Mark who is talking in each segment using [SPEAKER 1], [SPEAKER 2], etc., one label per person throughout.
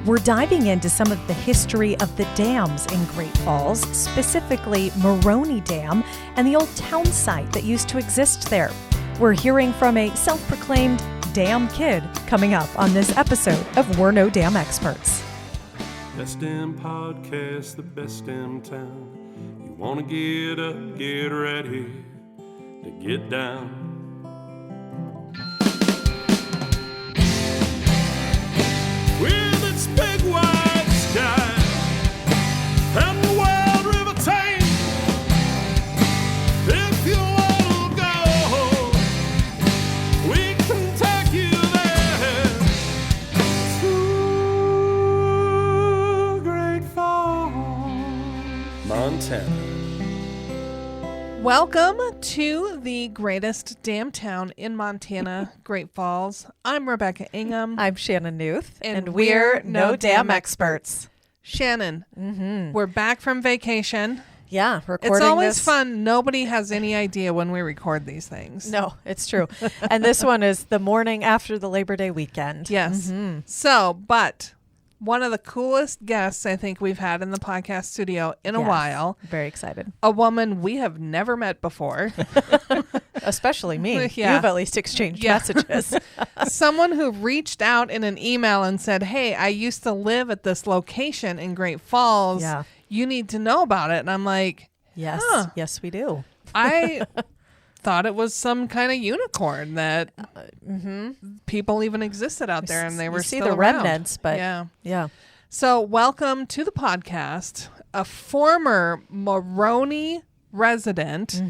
[SPEAKER 1] We're diving into some of the history of the dams in Great Falls, specifically Morony Dam and the old townsite that used to exist there. We're hearing from a self-proclaimed dam kid coming up on this episode of We're No Dam Experts.
[SPEAKER 2] Best damn podcast, the best damn town. You wanna get up, get ready to get down. With its big wide sky and the wild river Thames, if you wanna go, we can take you there to Great Falls, Montana.
[SPEAKER 3] Welcome to the greatest dam town in Montana, Great Falls. I'm Rebecca Ingham.
[SPEAKER 1] I'm Shannon Newth,
[SPEAKER 3] And
[SPEAKER 1] we're
[SPEAKER 3] we're
[SPEAKER 1] No
[SPEAKER 3] No
[SPEAKER 1] Dam
[SPEAKER 3] Dam
[SPEAKER 1] Experts.
[SPEAKER 3] Shannon, we're back from vacation.
[SPEAKER 1] Yeah, recording
[SPEAKER 3] It's always
[SPEAKER 1] this.
[SPEAKER 3] fun. Nobody has any idea when we record these things.
[SPEAKER 1] No, it's true. And this one is the morning after the Labor Day weekend.
[SPEAKER 3] Yes. So, but one of the coolest guests I think we've had in the podcast studio in a
[SPEAKER 1] Yes.
[SPEAKER 3] while,
[SPEAKER 1] Very excited.
[SPEAKER 3] a woman we have never met before.
[SPEAKER 1] Especially me.
[SPEAKER 3] Yeah.
[SPEAKER 1] You've at least exchanged
[SPEAKER 3] Yeah.
[SPEAKER 1] messages.
[SPEAKER 3] Someone who reached out in an email and said, "Hey, I used to live at this location in Great Falls.
[SPEAKER 1] Yeah.
[SPEAKER 3] You need to know about it." And I'm like,
[SPEAKER 1] Yes.
[SPEAKER 3] Huh.
[SPEAKER 1] Yes, we do.
[SPEAKER 3] I thought it was some kind of unicorn that people even existed out there and they
[SPEAKER 1] You
[SPEAKER 3] were
[SPEAKER 1] see
[SPEAKER 3] still
[SPEAKER 1] the
[SPEAKER 3] around.
[SPEAKER 1] remnants, but
[SPEAKER 3] Yeah.
[SPEAKER 1] yeah.
[SPEAKER 3] So welcome to the podcast, a former Morony resident,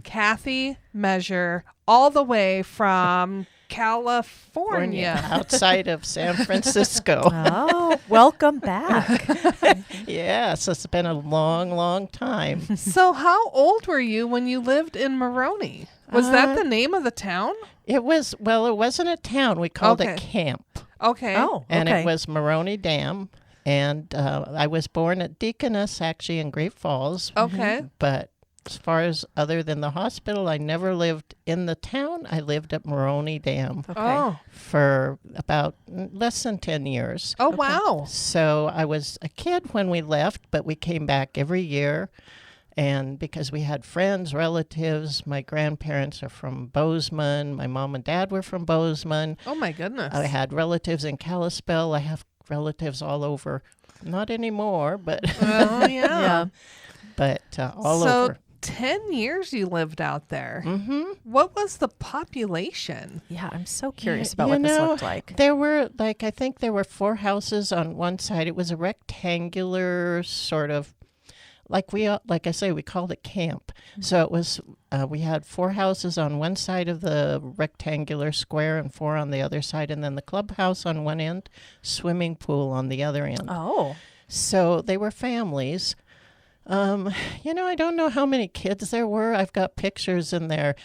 [SPEAKER 3] Kathy Measure, all the way from California.
[SPEAKER 4] Outside of San Francisco.
[SPEAKER 1] Oh, welcome back.
[SPEAKER 4] Yes, it's been a long, long time.
[SPEAKER 3] So how old were you when you lived in Morony? Was that the name of the town?
[SPEAKER 4] It wasn't a town. We called it
[SPEAKER 3] Okay.
[SPEAKER 4] camp.
[SPEAKER 3] Okay.
[SPEAKER 1] Oh,
[SPEAKER 4] And
[SPEAKER 1] okay.
[SPEAKER 4] it was Morony Dam. And I was born at Deaconess, actually, in Great Falls.
[SPEAKER 3] Okay.
[SPEAKER 4] But as far as other than the hospital, I never lived in the town. I lived at Morony Dam
[SPEAKER 1] Okay.
[SPEAKER 3] Oh.
[SPEAKER 4] for about less than 10 years.
[SPEAKER 3] Oh, wow.
[SPEAKER 4] So I was a kid when we left, but we came back every year. And because we had friends, relatives, my grandparents are from Bozeman. My mom and dad were from Bozeman.
[SPEAKER 3] Oh, my goodness.
[SPEAKER 4] I had relatives in Kalispell. I have relatives all over. Not anymore, but
[SPEAKER 3] Oh, yeah.
[SPEAKER 1] Yeah.
[SPEAKER 4] but all
[SPEAKER 3] so
[SPEAKER 4] over.
[SPEAKER 3] 10 years you lived out there.
[SPEAKER 4] Mm-hmm.
[SPEAKER 3] What was the population?
[SPEAKER 1] Yeah, I'm so curious about
[SPEAKER 4] You
[SPEAKER 1] what this
[SPEAKER 4] know,
[SPEAKER 1] looked like.
[SPEAKER 4] There were, I think there were 4 houses on one side. It was a rectangular sort of, like I say, we called it camp. So it was, we had 4 houses on one side of the rectangular square and 4 on the other side. And then the clubhouse on one end, swimming pool on the other end.
[SPEAKER 1] Oh,
[SPEAKER 4] So they were families. I don't know how many kids there were. I've got pictures in there.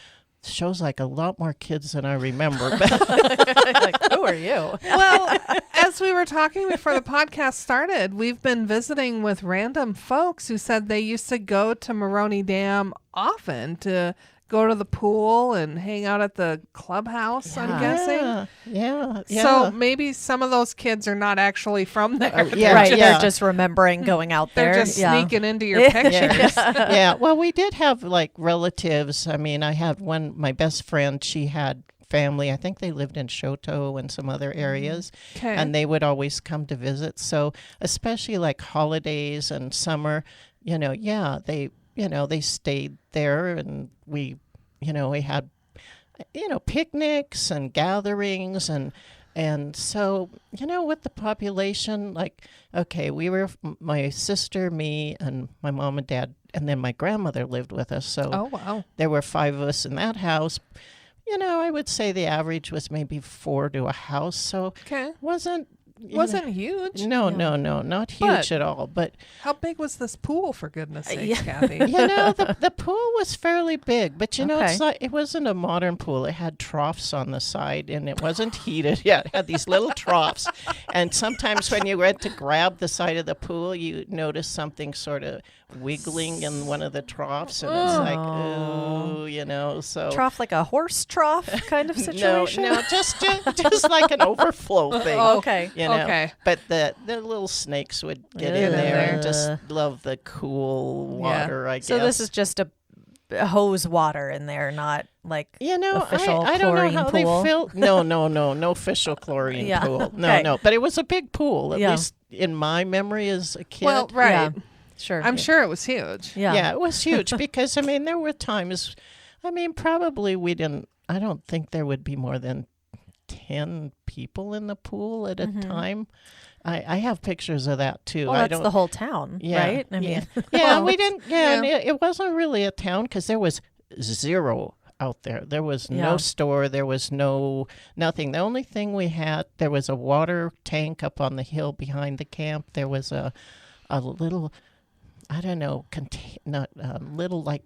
[SPEAKER 4] Shows like a lot more kids than I remember.
[SPEAKER 1] like, who are you?
[SPEAKER 3] Well, as we were talking before the podcast started, we've been visiting with random folks who said they used to go to Morony Dam often to go to the pool and hang out at the clubhouse, I'm guessing.
[SPEAKER 4] Yeah.
[SPEAKER 3] So maybe some of those kids are not actually from there.
[SPEAKER 4] yeah,
[SPEAKER 1] Right,
[SPEAKER 4] yeah.
[SPEAKER 1] they're just remembering going out there.
[SPEAKER 3] They're just
[SPEAKER 1] Yeah.
[SPEAKER 3] sneaking into your pictures.
[SPEAKER 4] Yeah. Well, we did have like relatives. I mean, I had my best friend, she had family. I think they lived in Shoto and some other areas.
[SPEAKER 3] Okay.
[SPEAKER 4] And they would always come to visit. So especially like holidays and summer, they stayed there and we had, picnics and gatherings and so, with the population, like, okay, we were, my sister, me, and my mom and dad, and then my grandmother lived with us. So
[SPEAKER 3] Oh, wow.
[SPEAKER 4] there were 5 of us in that house. I would say the average was maybe 4 to a house. So
[SPEAKER 3] Okay.
[SPEAKER 4] wasn't
[SPEAKER 3] huge.
[SPEAKER 4] No, not huge
[SPEAKER 3] But-
[SPEAKER 4] at all. But
[SPEAKER 3] How big was this pool, for goodness sakes,
[SPEAKER 1] Yeah.
[SPEAKER 3] Kathy?
[SPEAKER 4] the pool was fairly big. But
[SPEAKER 1] Okay.
[SPEAKER 4] it's like it wasn't a modern pool. It had troughs on the side, and it wasn't heated. Yeah, it had these little troughs. And sometimes when you went to grab the side of the pool, you notice something sort of wiggling in one of the troughs, and it's like, ooh, so.
[SPEAKER 1] Trough, like a horse trough kind of situation?
[SPEAKER 4] No, just like an overflow thing.
[SPEAKER 1] Oh, okay.
[SPEAKER 4] know.
[SPEAKER 3] Okay.
[SPEAKER 4] But the little snakes would get in
[SPEAKER 1] Ew.
[SPEAKER 4] there and just love the cool water, I guess.
[SPEAKER 1] So this is just a hose water in there, not like official
[SPEAKER 4] I don't know
[SPEAKER 1] chlorine
[SPEAKER 4] how
[SPEAKER 1] pool.
[SPEAKER 4] they fill. No official chlorine
[SPEAKER 1] Yeah.
[SPEAKER 4] pool. No,
[SPEAKER 1] Okay.
[SPEAKER 4] no. But it was a big pool, at
[SPEAKER 1] Yeah.
[SPEAKER 4] least in my memory as a kid.
[SPEAKER 3] Well, right.
[SPEAKER 1] Yeah. Sure.
[SPEAKER 3] I'm sure it was huge.
[SPEAKER 1] Yeah.
[SPEAKER 4] It was huge because, I mean, there were times, probably I don't think there would be more than 10 people in the pool at a time. I have pictures of that too.
[SPEAKER 1] Well, that's the whole town, right? I mean,
[SPEAKER 4] we didn't. And it wasn't really a town because there was zero out there. There was no store. There was nothing. The only thing we had, there was a water tank up on the hill behind the camp. There was a little, I don't know, little like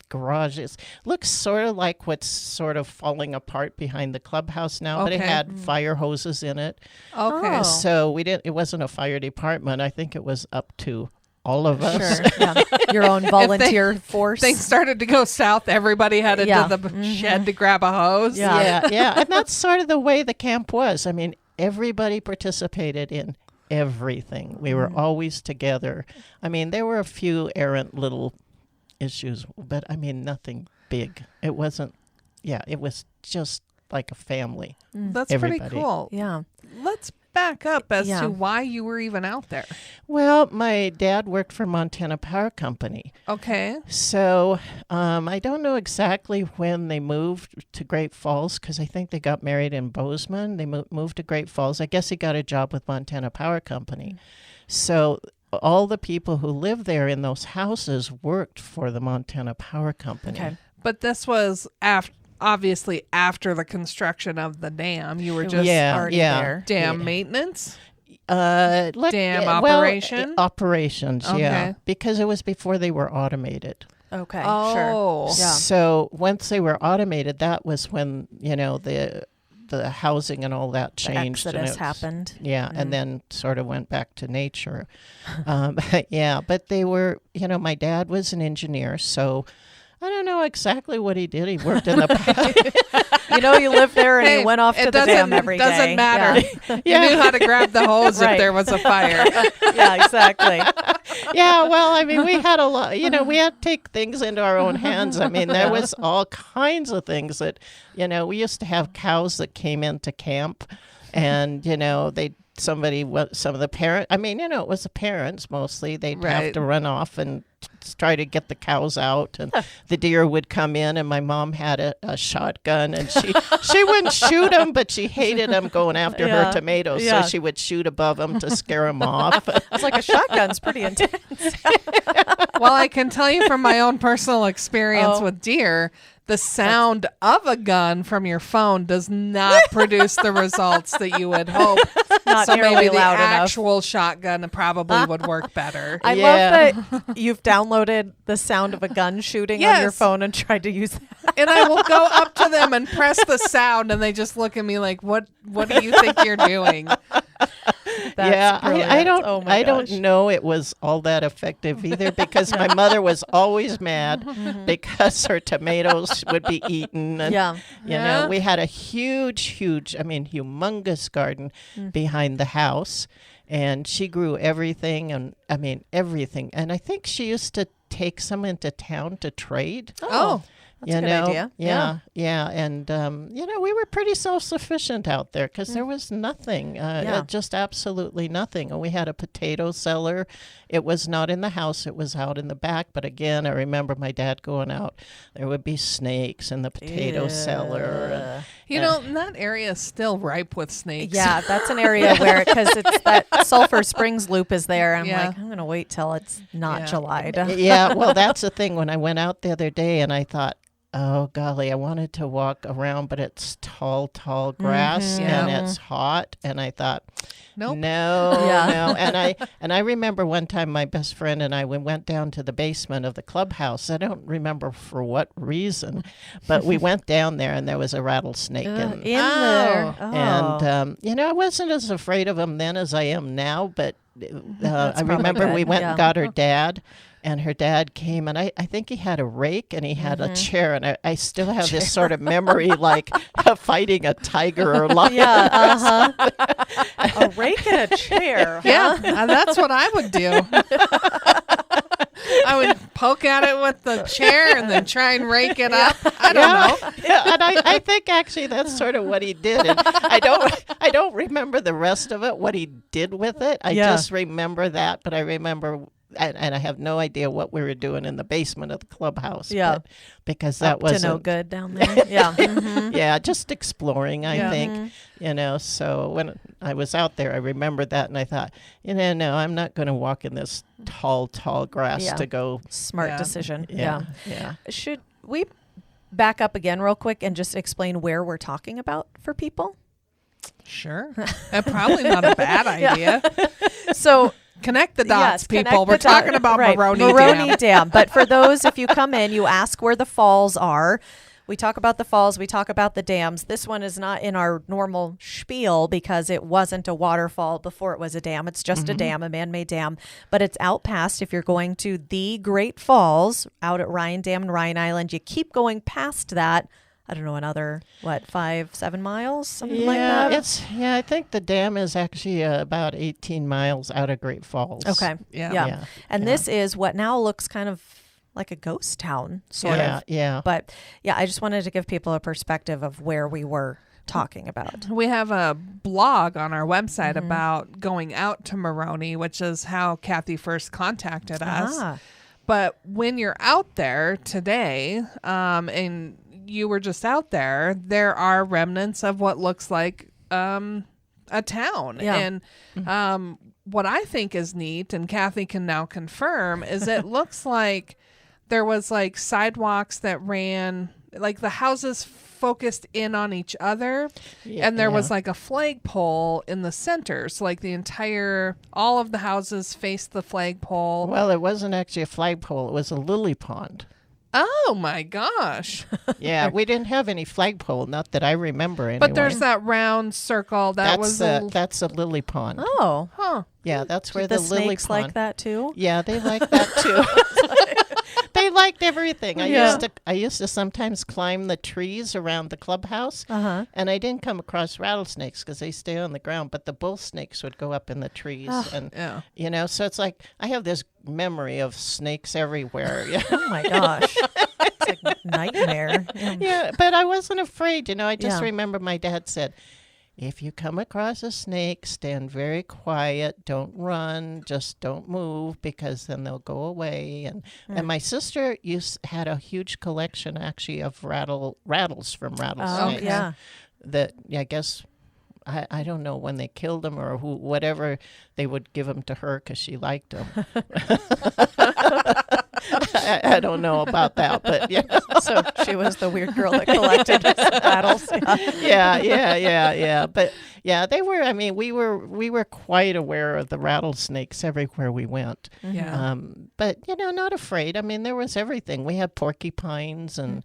[SPEAKER 4] garages. Looks sort of like what's sort of falling apart behind the clubhouse now, but it had fire hoses in it.
[SPEAKER 3] Okay.
[SPEAKER 1] Oh.
[SPEAKER 4] So it wasn't a fire department. I think it was up to all of us.
[SPEAKER 1] sure. Yeah. Your own volunteer force.
[SPEAKER 3] Things started to go south. Everybody headed to the shed to grab a hose.
[SPEAKER 4] Yeah. And that's sort of the way the camp was. I mean, everybody participated in everything. We were always together. I mean, there were a few errant little issues, but I mean, nothing big. It wasn't, it was just like a family.
[SPEAKER 3] That's
[SPEAKER 4] Everybody.
[SPEAKER 3] pretty cool.
[SPEAKER 1] Yeah.
[SPEAKER 3] Let's back up as
[SPEAKER 1] Yeah.
[SPEAKER 3] to why you were even out there.
[SPEAKER 4] Well, my dad worked for Montana Power Company.
[SPEAKER 3] Okay.
[SPEAKER 4] So I don't know exactly when they moved to Great Falls because I think they got married in Bozeman. They moved to Great Falls. I guess he got a job with Montana Power Company. So all the people who lived there in those houses worked for the Montana Power Company.
[SPEAKER 1] Okay.
[SPEAKER 3] But this was obviously after the construction of the dam. You were just
[SPEAKER 1] Already there.
[SPEAKER 3] dam maintenance.
[SPEAKER 4] Dam
[SPEAKER 3] operation?
[SPEAKER 4] Operations,
[SPEAKER 3] Okay.
[SPEAKER 4] yeah. Because it was before they were automated.
[SPEAKER 1] Okay.
[SPEAKER 3] Oh.
[SPEAKER 1] Sure. Yeah.
[SPEAKER 4] So once they were automated, that was when, the housing and all that
[SPEAKER 1] The
[SPEAKER 4] changed. and
[SPEAKER 1] exodus
[SPEAKER 4] it was-
[SPEAKER 1] happened.
[SPEAKER 4] Yeah, and then sort of went back to nature. But they were, my dad was an engineer, so I don't know exactly what he did. He worked in the
[SPEAKER 1] You lived there and
[SPEAKER 3] Hey,
[SPEAKER 1] you went off to
[SPEAKER 3] it
[SPEAKER 1] the dam every day.
[SPEAKER 3] doesn't matter.
[SPEAKER 1] Yeah.
[SPEAKER 3] You knew how to grab the hose
[SPEAKER 1] Right.
[SPEAKER 3] if there was a fire.
[SPEAKER 1] Yeah, exactly.
[SPEAKER 4] Yeah, well, I mean, we had a lot, we had to take things into our own hands. I mean, there was all kinds of things that, we used to have cows that came into camp and, some of the parents, it was the parents mostly. They'd have
[SPEAKER 3] Right.
[SPEAKER 4] to run off and try to get the cows out, and the deer would come in, and my mom had a shotgun, and she wouldn't shoot them, but she hated them going after her tomatoes,
[SPEAKER 1] Yeah.
[SPEAKER 4] so she would shoot above them to scare them off.
[SPEAKER 1] It's like a shotgun's pretty intense.
[SPEAKER 3] Well, I can tell you from my own personal experience with deer, the sound of a gun from your phone does not produce the results that you would hope.
[SPEAKER 1] Not
[SPEAKER 3] So
[SPEAKER 1] nearly
[SPEAKER 3] maybe the
[SPEAKER 1] loud enough.
[SPEAKER 3] actual shotgun probably would work better.
[SPEAKER 1] I love that you've downloaded the sound of a gun shooting on your
[SPEAKER 3] Yes.
[SPEAKER 1] phone and tried to use that.
[SPEAKER 3] And I will go up to them and press the sound, and they just look at me like, "What do you think you're doing?"
[SPEAKER 1] That's
[SPEAKER 4] I don't
[SPEAKER 1] Oh my
[SPEAKER 4] I don't
[SPEAKER 1] gosh.
[SPEAKER 4] know it was all that effective either because my mother was always mad because her tomatoes would be eaten, and
[SPEAKER 3] Yeah.
[SPEAKER 4] we had a humongous garden behind the house, and she grew everything, and everything, and I think she used to take some into town to trade.
[SPEAKER 3] Oh.
[SPEAKER 1] That's a good idea.
[SPEAKER 4] Yeah. And, we were pretty self-sufficient out there because there was nothing, just absolutely nothing. And we had a potato cellar. It was not in the house. It was out in the back. But again, I remember my dad going out. There would be snakes in the potato cellar.
[SPEAKER 3] And that area is still ripe with snakes.
[SPEAKER 1] Yeah, that's an area where, because it's that Sulphur Springs loop is there. I'm
[SPEAKER 3] Yeah.
[SPEAKER 1] like, I'm going to wait till it's not
[SPEAKER 3] Yeah.
[SPEAKER 1] July.
[SPEAKER 4] Yeah, well, that's the thing. When I went out the other day and I thought, oh, golly, I wanted to walk around, but it's tall grass
[SPEAKER 3] Yeah.
[SPEAKER 4] and it's hot. And I thought,
[SPEAKER 3] Nope.
[SPEAKER 4] no. And I remember one time my best friend and I we went down to the basement of the clubhouse. I don't remember for what reason, but we went down there and there was a rattlesnake
[SPEAKER 1] in
[SPEAKER 4] in
[SPEAKER 1] there. Oh.
[SPEAKER 4] And, I wasn't as afraid of him then as I am now, but I
[SPEAKER 1] probably
[SPEAKER 4] remember
[SPEAKER 1] good,
[SPEAKER 4] we went
[SPEAKER 1] yeah.
[SPEAKER 4] and got her dad. And her dad came, and I think he had a rake, and he had a chair, and I still have this sort of memory, like fighting a tiger or lion.
[SPEAKER 1] Yeah, a rake rake and a chair.
[SPEAKER 3] Yeah, that's what I would do. I would poke at it with the chair and then try and rake it up. I don't know.
[SPEAKER 4] Yeah, and I think actually that's sort of what he did. And I don't remember the rest of it, what he did with it. I just remember that, but I remember, and I have no idea what we were doing in the basement of the clubhouse.
[SPEAKER 1] Yeah.
[SPEAKER 4] Because that was
[SPEAKER 1] no good down there. Yeah. Mm-hmm.
[SPEAKER 4] Yeah, just exploring, I think.
[SPEAKER 1] Mm-hmm.
[SPEAKER 4] So when I was out there, I remembered that, and I thought, no, I'm not going to walk in this tall grass to go.
[SPEAKER 1] Smart decision.
[SPEAKER 4] Yeah.
[SPEAKER 1] Should we back up again real quick and just explain where we're talking about for people?
[SPEAKER 3] Sure. Probably not a bad idea.
[SPEAKER 1] So
[SPEAKER 3] connect the dots,
[SPEAKER 1] connect
[SPEAKER 3] people. We're talking about
[SPEAKER 1] Morony Dam. But for those, if you come in, you ask where the falls are. We talk about the falls. We talk about the dams. This one is not in our normal spiel because it wasn't a waterfall before it was a dam. It's just a dam, a man-made dam. But it's out past, if you're going to the Great Falls out at Ryan Dam and Ryan Island, you keep going past that. I don't know, another, 5-7 miles? Something like that?
[SPEAKER 4] I think the dam is actually about 18 miles out of Great Falls.
[SPEAKER 1] Okay. Yeah. And this is what now looks kind of like a ghost town, sort of.
[SPEAKER 4] Yeah.
[SPEAKER 1] But I just wanted to give people a perspective of where we were talking about.
[SPEAKER 3] We have a blog on our website about going out to Morony, which is how Kathy first contacted us. But when you're out there today, and you were just out there, there are remnants of what looks like a town.
[SPEAKER 1] Yeah.
[SPEAKER 3] And what I think is neat, and Kathy can now confirm, is it looks like there was like sidewalks that ran, like the houses focused in on each other, and there was like a flagpole in the center. So like all of the houses faced the flagpole.
[SPEAKER 4] Well, it wasn't actually a flagpole. It was a lily pond.
[SPEAKER 3] Oh my gosh.
[SPEAKER 4] Yeah, we didn't have any flagpole, not that I remember anyway.
[SPEAKER 3] But there's that round circle that's
[SPEAKER 4] a lily pond.
[SPEAKER 1] Oh.
[SPEAKER 3] Huh.
[SPEAKER 4] Yeah, that's where
[SPEAKER 1] the
[SPEAKER 4] the lily
[SPEAKER 1] snakes
[SPEAKER 4] pond.
[SPEAKER 1] like that too?
[SPEAKER 4] Yeah, they like that too. They liked everything. I used to sometimes climb the trees around the clubhouse, and I didn't come across rattlesnakes because they stay on the ground, but the bull snakes would go up in the trees, so it's like I have this memory of snakes everywhere.
[SPEAKER 1] Oh my gosh. It's like nightmare.
[SPEAKER 4] Yeah, but I wasn't afraid. I just remember my dad said, if you come across a snake, stand very quiet. Don't run. Just don't move because then they'll go away. And my sister had a huge collection actually of rattles from rattlesnakes.
[SPEAKER 1] Oh, yeah.
[SPEAKER 4] That I guess I don't know when they killed them or whatever. They would give them to her because she liked them. I don't know about that, but yeah.
[SPEAKER 1] So she was the weird girl that collected rattles.
[SPEAKER 4] Yeah. But yeah, they were. I mean, we were quite aware of the rattlesnakes everywhere we went.
[SPEAKER 3] Yeah.
[SPEAKER 4] But not afraid. I mean, there was everything. We had porcupines and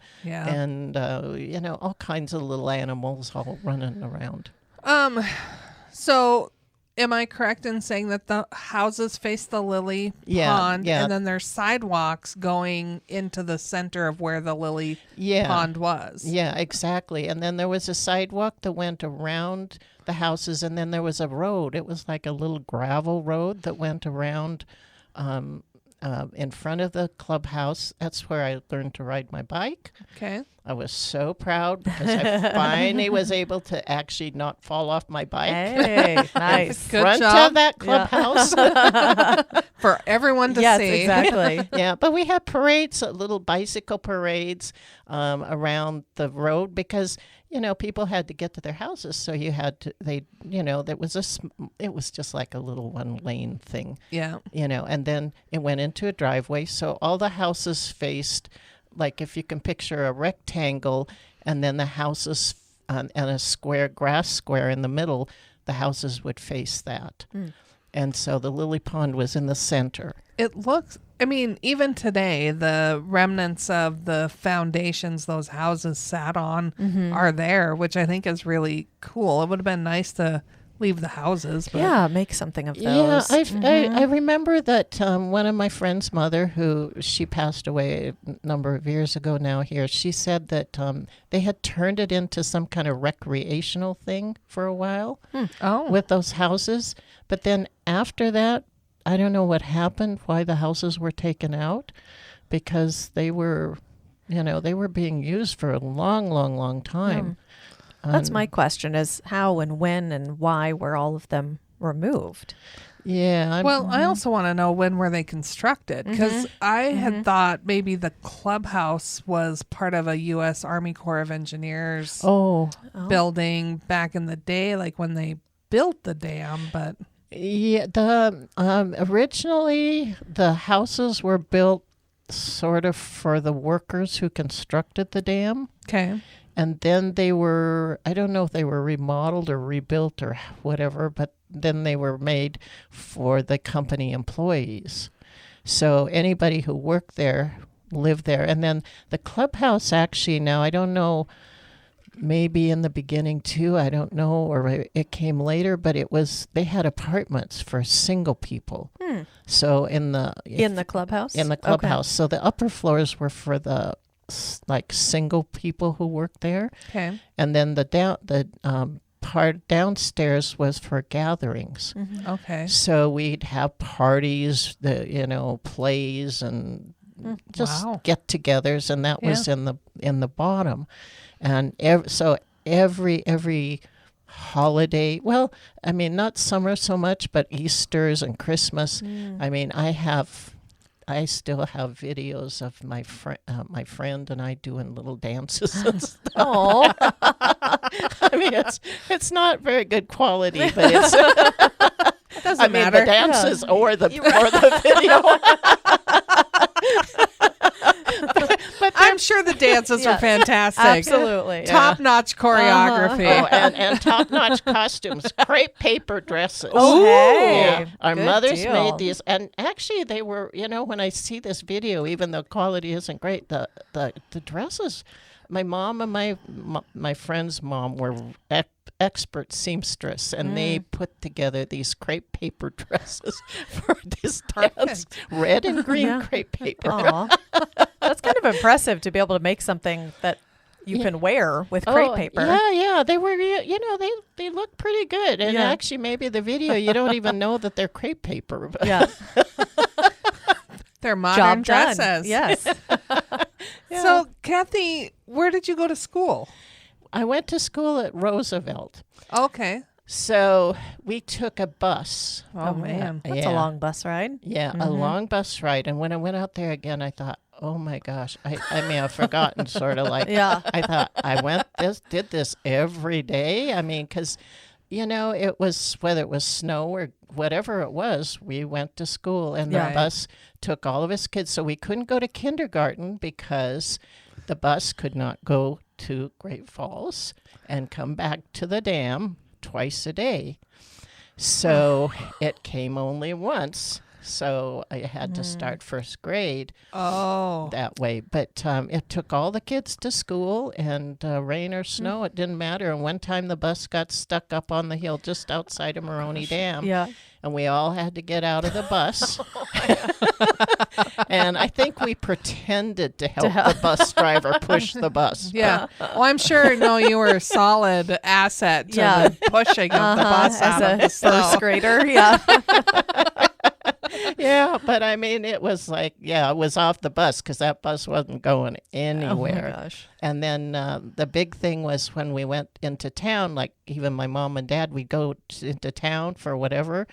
[SPEAKER 4] all kinds of little animals all running around.
[SPEAKER 3] So am I correct in saying that the houses face the lily pond and then there's sidewalks going into the center of where the lily pond was?
[SPEAKER 4] Yeah, exactly. And then there was a sidewalk that went around the houses, and then there was a road. It was like a little gravel road that went around in front of the clubhouse. That's where I learned to ride my bike.
[SPEAKER 3] Okay.
[SPEAKER 4] I was so proud because I finally was able to actually not fall off my bike.
[SPEAKER 1] Hey, nice.
[SPEAKER 3] Good
[SPEAKER 4] front
[SPEAKER 3] job.
[SPEAKER 4] of that clubhouse.
[SPEAKER 3] For everyone to see.
[SPEAKER 1] Yes, exactly.
[SPEAKER 4] Yeah, but we had parades, little bicycle parades around the road because, people had to get to their houses. So you had to, it was just like a little one lane thing.
[SPEAKER 3] Yeah.
[SPEAKER 4] And then it went into a driveway. So all the houses faced, like if you can picture a rectangle and then the houses and a grass square in the middle, the houses would face that. And so the lily pond was in the center.
[SPEAKER 3] It looks, even today, the remnants of the foundations those houses sat on are there, which I think is really cool. It would have been nice to leave the houses. But
[SPEAKER 1] Yeah, make something of
[SPEAKER 4] Yeah,
[SPEAKER 1] those.
[SPEAKER 4] I remember that one of my friend's mother, who she passed away a number of years ago now here, she said that they had turned it into some kind of recreational thing for a while
[SPEAKER 3] Oh.
[SPEAKER 4] with those houses. But then after that, I don't know what happened, why the houses were taken out, because they were, they were being used for a long, long, long time.
[SPEAKER 1] That's my question, is how and when and why were all of them removed?
[SPEAKER 4] Yeah.
[SPEAKER 3] Well, I also want to know, when were they constructed? Because I had thought maybe the clubhouse was part of a U.S. Army Corps of Engineers building back in the day, like when they built the dam. But
[SPEAKER 4] yeah, originally the houses were built sort of for the workers who constructed the dam.
[SPEAKER 3] okay.
[SPEAKER 4] And then they were, I don't know if they were remodeled or rebuilt or whatever, but then they were made for the company employees. So anybody who worked there lived there. And then the clubhouse actually, now I don't know, maybe in the beginning too, I don't know, or it came later, but they had apartments for single people. So in the
[SPEAKER 1] clubhouse?
[SPEAKER 4] In the clubhouse. So the upper floors were for the like single people who worked there.
[SPEAKER 3] Okay.
[SPEAKER 4] And then the part downstairs was for gatherings.
[SPEAKER 3] Okay.
[SPEAKER 4] So we'd have parties, plays and just get-togethers, and that was in the bottom. And every holiday, well, I mean, not summer so much, but Easter's and Christmas. I mean, I still have videos of my friend and I doing little dances and stuff.
[SPEAKER 1] Oh,
[SPEAKER 4] I mean, it's not very good quality, but it's
[SPEAKER 3] It doesn't matter.
[SPEAKER 4] the dances or the video. but
[SPEAKER 3] I'm sure the dances were fantastic.
[SPEAKER 1] absolutely.
[SPEAKER 3] Top-notch choreography.
[SPEAKER 4] Oh, and top-notch costumes, crepe paper dresses.
[SPEAKER 1] Oh, hey.
[SPEAKER 4] Yeah. Our
[SPEAKER 1] Good
[SPEAKER 4] mothers
[SPEAKER 1] deal.
[SPEAKER 4] made these, and actually they were, when I see this video, even though quality isn't great, the dresses, my mom and my friend's mom were expert seamstress, and they put together these crepe paper dresses for this dance, red and green crepe paper.
[SPEAKER 1] Aw. That's kind of impressive to be able to make something that you can wear with crepe paper.
[SPEAKER 4] Yeah, they were, they look pretty good. And actually, maybe the video, you don't even know that they're crepe paper.
[SPEAKER 1] Yeah.
[SPEAKER 3] They're modern
[SPEAKER 1] Job done.
[SPEAKER 3] dresses.
[SPEAKER 1] Yes.
[SPEAKER 3] So, Kathy, where did you go to school?
[SPEAKER 4] I went to school at Roosevelt.
[SPEAKER 3] Okay.
[SPEAKER 4] So we took a bus.
[SPEAKER 3] Oh, man.
[SPEAKER 1] That's a long bus ride.
[SPEAKER 4] Yeah, a long bus ride. And when I went out there again, I thought, oh my gosh, I mean, I've forgotten sort of like, I thought did this every day. I mean, because, it was, whether it was snow or whatever it was, we went to school and the bus took all of us kids. So we couldn't go to kindergarten because the bus could not go to Great Falls and come back to the dam twice a day. So it came only once. So I had to start first grade that way. But it took all the kids to school, and rain or snow, it didn't matter. And one time the bus got stuck up on the hill just outside of Morony Dam.
[SPEAKER 1] Yeah.
[SPEAKER 4] And we all had to get out of the bus. And I think we pretended to help the bus driver push the bus.
[SPEAKER 3] Yeah. Well, I'm sure, you were a solid asset to the pushing of the bus out of the snow.
[SPEAKER 1] First grader. Yeah.
[SPEAKER 4] Yeah, but I mean, it was like, it was off the bus because that bus wasn't going anywhere.
[SPEAKER 1] Oh my gosh.
[SPEAKER 4] And then the big thing was when we went into town, like even my mom and dad, we'd go into town for whatever.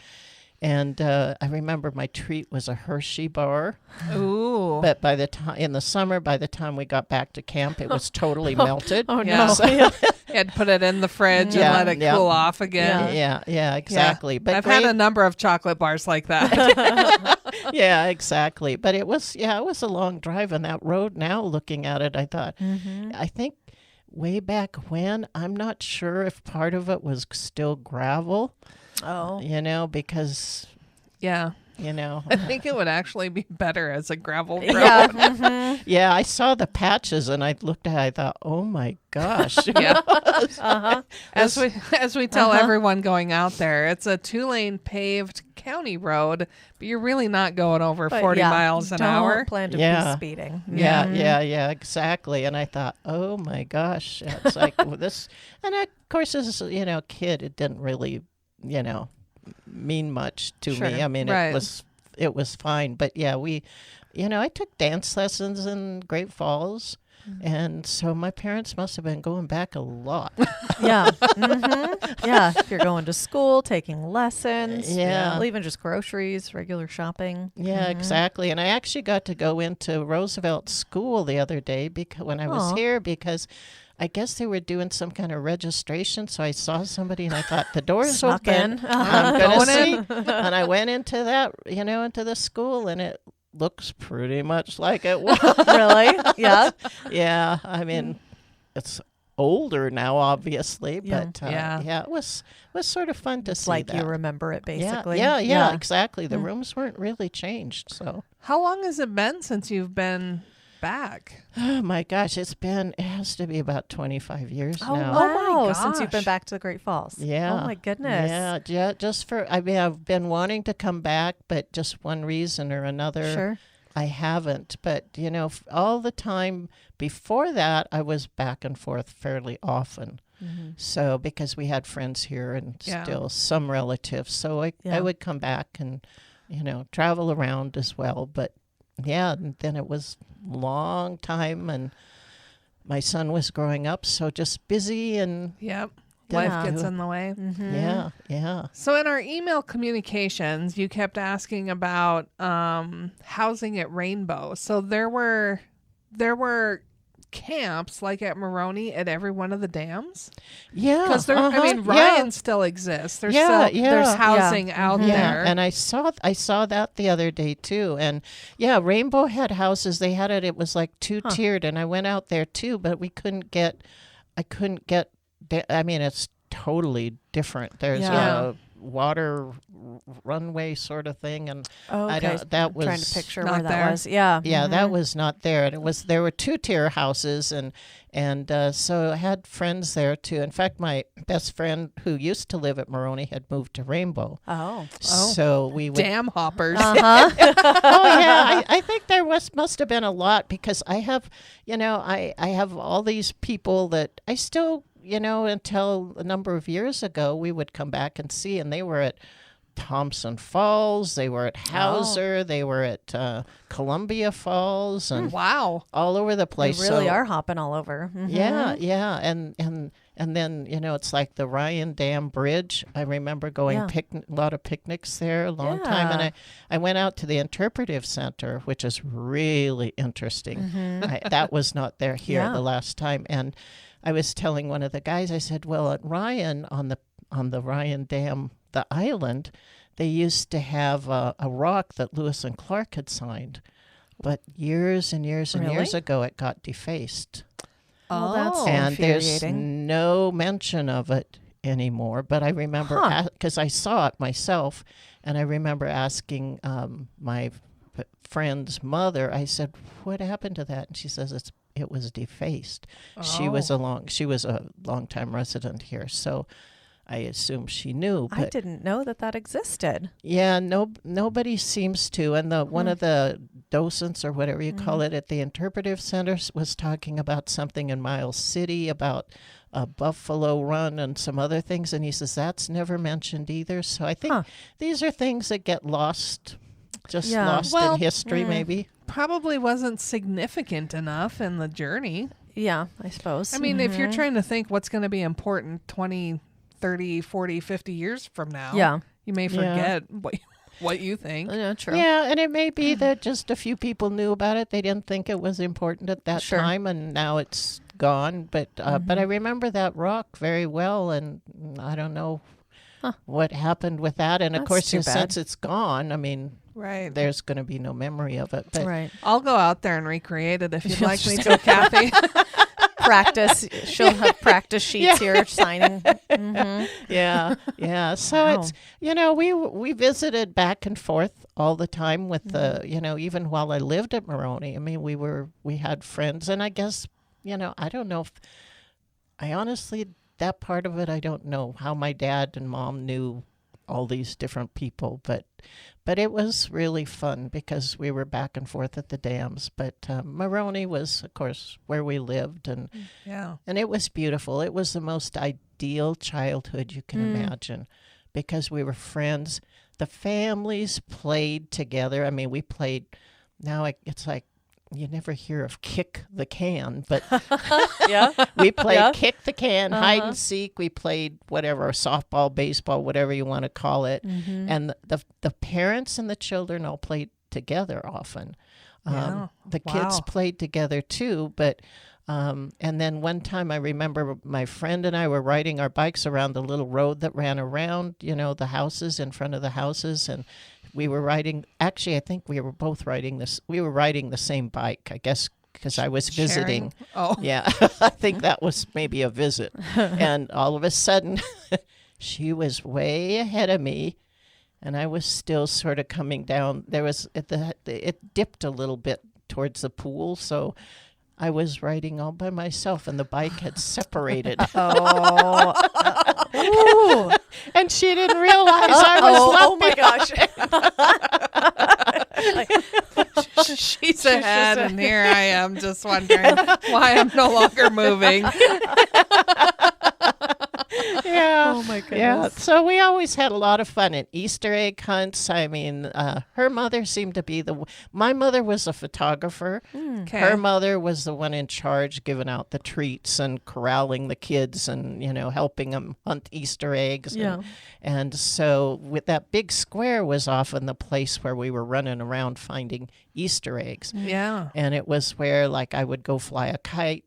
[SPEAKER 4] And I remember my treat was a Hershey bar.
[SPEAKER 3] Ooh.
[SPEAKER 4] But by the time in the summer, by the time we got back to camp, it was totally melted.
[SPEAKER 1] Oh,
[SPEAKER 3] Yeah.
[SPEAKER 1] no.
[SPEAKER 3] So you had to put it in the fridge and let it cool off again.
[SPEAKER 4] Yeah, exactly.
[SPEAKER 3] Yeah.
[SPEAKER 4] But
[SPEAKER 3] I've had a number of chocolate bars like that.
[SPEAKER 4] yeah, exactly. But it was a long drive, and that road now, looking at it, I thought, I think way back when, I'm not sure if part of it was still gravel.
[SPEAKER 1] Oh.
[SPEAKER 4] Because
[SPEAKER 3] Yeah. I think it would actually be better as a gravel road.
[SPEAKER 1] Yeah. Mhm.
[SPEAKER 4] Yeah, I saw the patches and I looked at it, I thought, oh my gosh.
[SPEAKER 3] Yeah.
[SPEAKER 1] Uh-huh.
[SPEAKER 3] As we tell everyone going out there, it's a 2-lane paved county road, but you're really not going over
[SPEAKER 1] But
[SPEAKER 3] 40
[SPEAKER 1] yeah,
[SPEAKER 3] miles an
[SPEAKER 1] don't
[SPEAKER 3] hour.
[SPEAKER 1] plan to
[SPEAKER 4] Yeah.
[SPEAKER 1] be speeding.
[SPEAKER 4] Yeah, exactly. And I thought, oh my gosh, it's like this. And of course, as a kid, it didn't really, mean much to
[SPEAKER 1] Sure.
[SPEAKER 4] me. I mean,
[SPEAKER 3] Right.
[SPEAKER 4] it was fine. But yeah, I took dance lessons in Great Falls. And so my parents must have been going back a lot.
[SPEAKER 1] Yeah. Mm-hmm. Yeah. If you're going to school, taking lessons,
[SPEAKER 4] Yeah.
[SPEAKER 1] even just groceries, regular shopping.
[SPEAKER 4] Yeah, exactly. And I actually got to go into Roosevelt School the other day when I was
[SPEAKER 1] Aw.
[SPEAKER 4] here because I guess they were doing some kind of registration. So I saw somebody and I thought, the door's
[SPEAKER 1] Snuck
[SPEAKER 4] open.
[SPEAKER 1] in.
[SPEAKER 4] I'm
[SPEAKER 3] Going
[SPEAKER 4] going to see. And I went into that, into the school, and it looks pretty much like it was.
[SPEAKER 1] Really? Yeah.
[SPEAKER 4] Yeah, I mean, it's older now, obviously,
[SPEAKER 1] Yeah.
[SPEAKER 4] but
[SPEAKER 3] Yeah.
[SPEAKER 4] it was sort of fun to
[SPEAKER 1] It's
[SPEAKER 4] see
[SPEAKER 1] like
[SPEAKER 4] that.
[SPEAKER 1] you remember it, basically.
[SPEAKER 4] Yeah, exactly. The rooms weren't really changed, so.
[SPEAKER 3] How long has it been since you've been back?
[SPEAKER 4] Oh my gosh, it has to be about 25 years
[SPEAKER 1] Oh,
[SPEAKER 4] now.
[SPEAKER 1] wow.
[SPEAKER 3] my
[SPEAKER 1] Since you've been
[SPEAKER 3] gosh.
[SPEAKER 1] back to the Great Falls.
[SPEAKER 4] Yeah.
[SPEAKER 1] Oh, my goodness.
[SPEAKER 4] Yeah, just I've been wanting to come back, but just one reason or another,
[SPEAKER 1] Sure.
[SPEAKER 4] I haven't. But, all the time before that, I was back and forth fairly often.
[SPEAKER 1] Mm-hmm.
[SPEAKER 4] So, because we had friends here and
[SPEAKER 3] Yeah.
[SPEAKER 4] still some relatives. So I
[SPEAKER 1] Yeah.
[SPEAKER 4] would come back and, travel around as well. But yeah, and then it was a long time and my son was growing up. So just busy and
[SPEAKER 3] Yep.
[SPEAKER 1] Yeah.
[SPEAKER 3] Life gets in the way.
[SPEAKER 1] Mm-hmm.
[SPEAKER 4] yeah.
[SPEAKER 3] So in our email communications, you kept asking about housing at Rainbow. So there were camps like at Morony at every one of the dams.
[SPEAKER 4] Yeah.
[SPEAKER 3] Because
[SPEAKER 4] yeah.
[SPEAKER 3] Ryan still exists. There's
[SPEAKER 4] Yeah,
[SPEAKER 3] still
[SPEAKER 4] yeah.
[SPEAKER 3] there's housing out
[SPEAKER 1] Mhm.
[SPEAKER 4] Yeah,
[SPEAKER 3] there.
[SPEAKER 4] and I saw that the other day too. And yeah, Rainbow had houses. They had it. It was like two-tiered, and I went out there too, but I couldn't get. I mean, it's totally different. There's
[SPEAKER 1] Yeah.
[SPEAKER 4] a water runway sort of thing, and
[SPEAKER 1] Oh,
[SPEAKER 4] I
[SPEAKER 1] okay.
[SPEAKER 4] don't. That
[SPEAKER 1] I'm trying to
[SPEAKER 4] was
[SPEAKER 1] picture
[SPEAKER 3] not
[SPEAKER 1] where
[SPEAKER 3] there.
[SPEAKER 1] that was. Yeah.
[SPEAKER 4] yeah, that
[SPEAKER 1] Mhm.
[SPEAKER 4] was not there. And there were two-tier houses, and so I had friends there too. In fact, my best friend who used to live at Morony had moved to Rainbow.
[SPEAKER 1] Oh.
[SPEAKER 4] So we would
[SPEAKER 3] Dam hoppers.
[SPEAKER 1] Uh-huh.
[SPEAKER 4] oh yeah, I think there must have been a lot because I have, I have all these people that I still, until a number of years ago, we would come back and see, and they were at Thompson Falls, they were at Hauser, they were at Columbia Falls, and
[SPEAKER 3] Wow.
[SPEAKER 4] all over the
[SPEAKER 1] They
[SPEAKER 4] place.
[SPEAKER 1] really
[SPEAKER 4] So,
[SPEAKER 1] are hopping all over. Mhm.
[SPEAKER 4] yeah, and then it's like the Ryan Dam Bridge. I remember going
[SPEAKER 1] Yeah.
[SPEAKER 4] a lot of picnics there a long time, and
[SPEAKER 1] Yeah.
[SPEAKER 4] I went out to the Interpretive Center, which is really interesting. That was not there here
[SPEAKER 1] Yeah.
[SPEAKER 4] the last time, and I was telling one of the guys, I said, well, at Ryan on the Ryan Dam, the island, they used to have a rock that Lewis and Clark had signed, but years and years and years
[SPEAKER 1] Really?
[SPEAKER 4] ago it got defaced.
[SPEAKER 1] Oh, that's
[SPEAKER 4] And there's
[SPEAKER 1] infuriating.
[SPEAKER 4] no mention of it anymore. But I remember,
[SPEAKER 1] Huh.
[SPEAKER 4] because I saw it myself, and I remember asking my friend's mother, I said, what happened to that? And she says, it was defaced. She was a long-time resident here, so I assume she knew.
[SPEAKER 1] I
[SPEAKER 4] But
[SPEAKER 1] didn't know that existed.
[SPEAKER 4] yeah, nobody seems to. And one of the docents or whatever you call it at the Interpretive Center was talking about something in Miles City about Buffalo Run and some other things. And he says that's never mentioned either. So I think these are things that get lost,
[SPEAKER 1] Yeah.
[SPEAKER 4] lost
[SPEAKER 3] Well,
[SPEAKER 4] in history maybe.
[SPEAKER 3] Probably wasn't significant enough in the journey.
[SPEAKER 1] Yeah, I suppose.
[SPEAKER 3] I mean, if you're trying to think what's going to be important 20, 30, 40, 50 years from now,
[SPEAKER 1] Yeah.
[SPEAKER 3] you may forget what you think.
[SPEAKER 1] Yeah, true.
[SPEAKER 4] Yeah, and it may be that just a few people knew about it. They didn't think it was important at that
[SPEAKER 1] Sure.
[SPEAKER 4] time, and now it's gone. But I remember that rock very well, and I don't know what happened with that. And of
[SPEAKER 1] That's
[SPEAKER 4] course,
[SPEAKER 1] too bad.
[SPEAKER 4] since it's gone, I mean,
[SPEAKER 3] Right.
[SPEAKER 4] there's going to be no memory of it. But
[SPEAKER 1] Right.
[SPEAKER 3] I'll go out there and recreate it if you'd like me to, Kathy.
[SPEAKER 1] practice. She'll have practice sheets here signing. Mm-hmm.
[SPEAKER 4] Yeah. So
[SPEAKER 1] Wow.
[SPEAKER 4] it's, we visited back and forth all the time with the, even while I lived at Morony. I mean, we had friends, and I guess, I don't know if, I honestly, that part of it, I don't know how my dad and mom knew all these different people, but it was really fun because we were back and forth at the dams. But Morony was, of course, where we lived, and it was beautiful. It was the most ideal childhood you can imagine because we were friends. The families played together. I mean, we played. Now it's like you never hear of kick the can, but we played kick the can, hide and seek. We played whatever, softball, baseball, whatever you want to call it.
[SPEAKER 1] Mm-hmm.
[SPEAKER 4] And the parents and the children all played together often. The kids played together too, but and then one time I remember my friend and I were riding our bikes around the little road that ran around, the houses, in front of the houses, and we were riding. Actually, I think we were both riding this. We were riding the same bike, I guess, because I was visiting.
[SPEAKER 3] Sharing? Oh,
[SPEAKER 4] Yeah, I think that was maybe a visit. And all of a sudden, she was way ahead of me, and I was still sort of coming down. There was it dipped a little bit towards the pool, so I was riding all by myself, and the bike had separated.
[SPEAKER 1] Ooh.
[SPEAKER 4] And she didn't realize I was
[SPEAKER 1] Oh my gosh.
[SPEAKER 3] she's ahead, and here I am just wondering why I'm no longer moving.
[SPEAKER 4] Yeah.
[SPEAKER 1] Oh my goodness.
[SPEAKER 4] Yeah. So we always had a lot of fun at Easter egg hunts. I mean, her mother seemed to be my mother was a photographer.
[SPEAKER 3] Okay.
[SPEAKER 4] Her mother was the one in charge, giving out the treats and corralling the kids and, helping them hunt Easter eggs.
[SPEAKER 1] Yeah.
[SPEAKER 4] And so with that big square was often the place where we were running around finding Easter eggs.
[SPEAKER 3] Yeah.
[SPEAKER 4] And it was where, like, I would go fly a kite,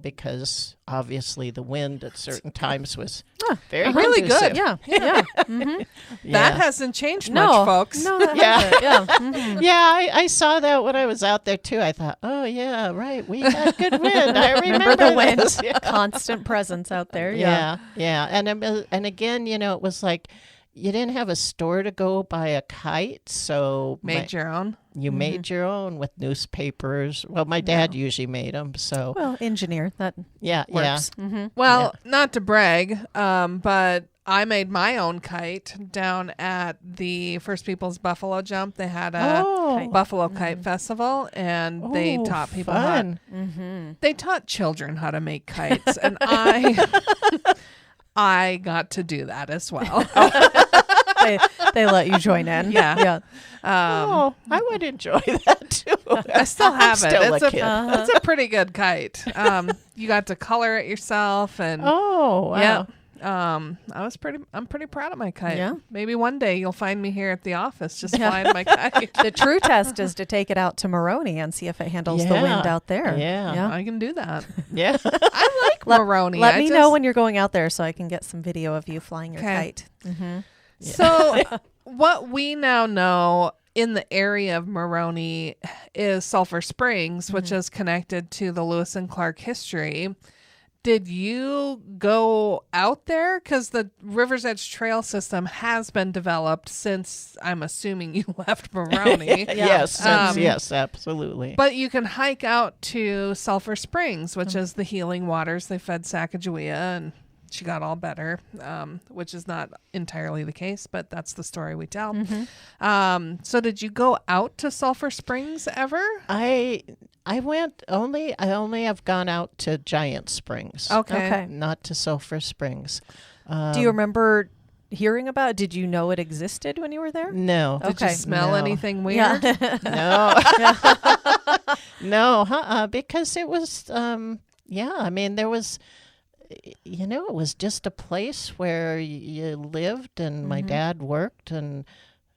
[SPEAKER 4] because obviously the wind at certain times was very
[SPEAKER 3] really
[SPEAKER 4] conducive.
[SPEAKER 3] good.
[SPEAKER 1] Yeah. Mm-hmm.
[SPEAKER 3] That hasn't changed
[SPEAKER 1] No,
[SPEAKER 3] much, folks.
[SPEAKER 1] No, that
[SPEAKER 4] Yeah.
[SPEAKER 1] hasn't. Yeah. Mm-hmm.
[SPEAKER 4] Yeah, I saw that when I was out there too. I thought, oh yeah, right, we had good wind. I
[SPEAKER 1] Remember the wind?
[SPEAKER 4] this. Yeah.
[SPEAKER 1] Constant presence out there.
[SPEAKER 4] Yeah. And again, it was like you didn't have a store to go buy a kite, so
[SPEAKER 3] Made your own.
[SPEAKER 4] you made your own with newspapers. Well, my dad usually made them, so
[SPEAKER 1] Well, engineer, that
[SPEAKER 4] yeah.
[SPEAKER 1] works. Mm-hmm.
[SPEAKER 3] Well, not to brag, but I made my own kite down at the First Peoples Buffalo Jump. They had a
[SPEAKER 4] Oh,
[SPEAKER 3] Buffalo Kite Festival, and they taught people
[SPEAKER 4] fun.
[SPEAKER 3] they taught children how to make kites, and I got to do that as well.
[SPEAKER 1] They let you join in.
[SPEAKER 3] Yeah.
[SPEAKER 4] Oh, I would enjoy that too.
[SPEAKER 3] I still have it.
[SPEAKER 4] Still
[SPEAKER 3] It's
[SPEAKER 4] a kid.
[SPEAKER 3] it's a pretty good kite. You got to color it yourself, and
[SPEAKER 4] Oh, wow.
[SPEAKER 3] yeah. I'm pretty proud of my kite.
[SPEAKER 1] Yeah.
[SPEAKER 3] Maybe one day you'll find me here at the office just flying my kite.
[SPEAKER 1] The true test is to take it out to Morony and see if it handles the wind out there.
[SPEAKER 4] Yeah.
[SPEAKER 3] I can do that.
[SPEAKER 4] Yeah.
[SPEAKER 3] I like Morony.
[SPEAKER 1] Let me know when you're going out there so I can get some video of you flying your
[SPEAKER 3] Okay.
[SPEAKER 1] kite. Mm-hmm.
[SPEAKER 3] So what we now know in the area of Morony is Sulphur Springs, which is connected to the Lewis and Clark history. Did you go out there? Because the River's Edge Trail system has been developed since, I'm assuming, you left Morony.
[SPEAKER 4] Yes, yes, absolutely.
[SPEAKER 3] But you can hike out to Sulphur Springs, which is the healing waters. They fed Sacagawea, and she got all better, which is not entirely the case, but that's the story we tell. So did you go out to Sulphur Springs ever?
[SPEAKER 4] I only have gone out to Giant Springs.
[SPEAKER 3] Okay.
[SPEAKER 4] Not to Sulphur Springs.
[SPEAKER 1] Do you remember hearing about it? Did you know it existed when you were there?
[SPEAKER 4] No.
[SPEAKER 3] Did you smell
[SPEAKER 4] No.
[SPEAKER 3] anything weird?
[SPEAKER 4] No. No, because it was, I mean, there was, it was just a place where you lived and my dad worked and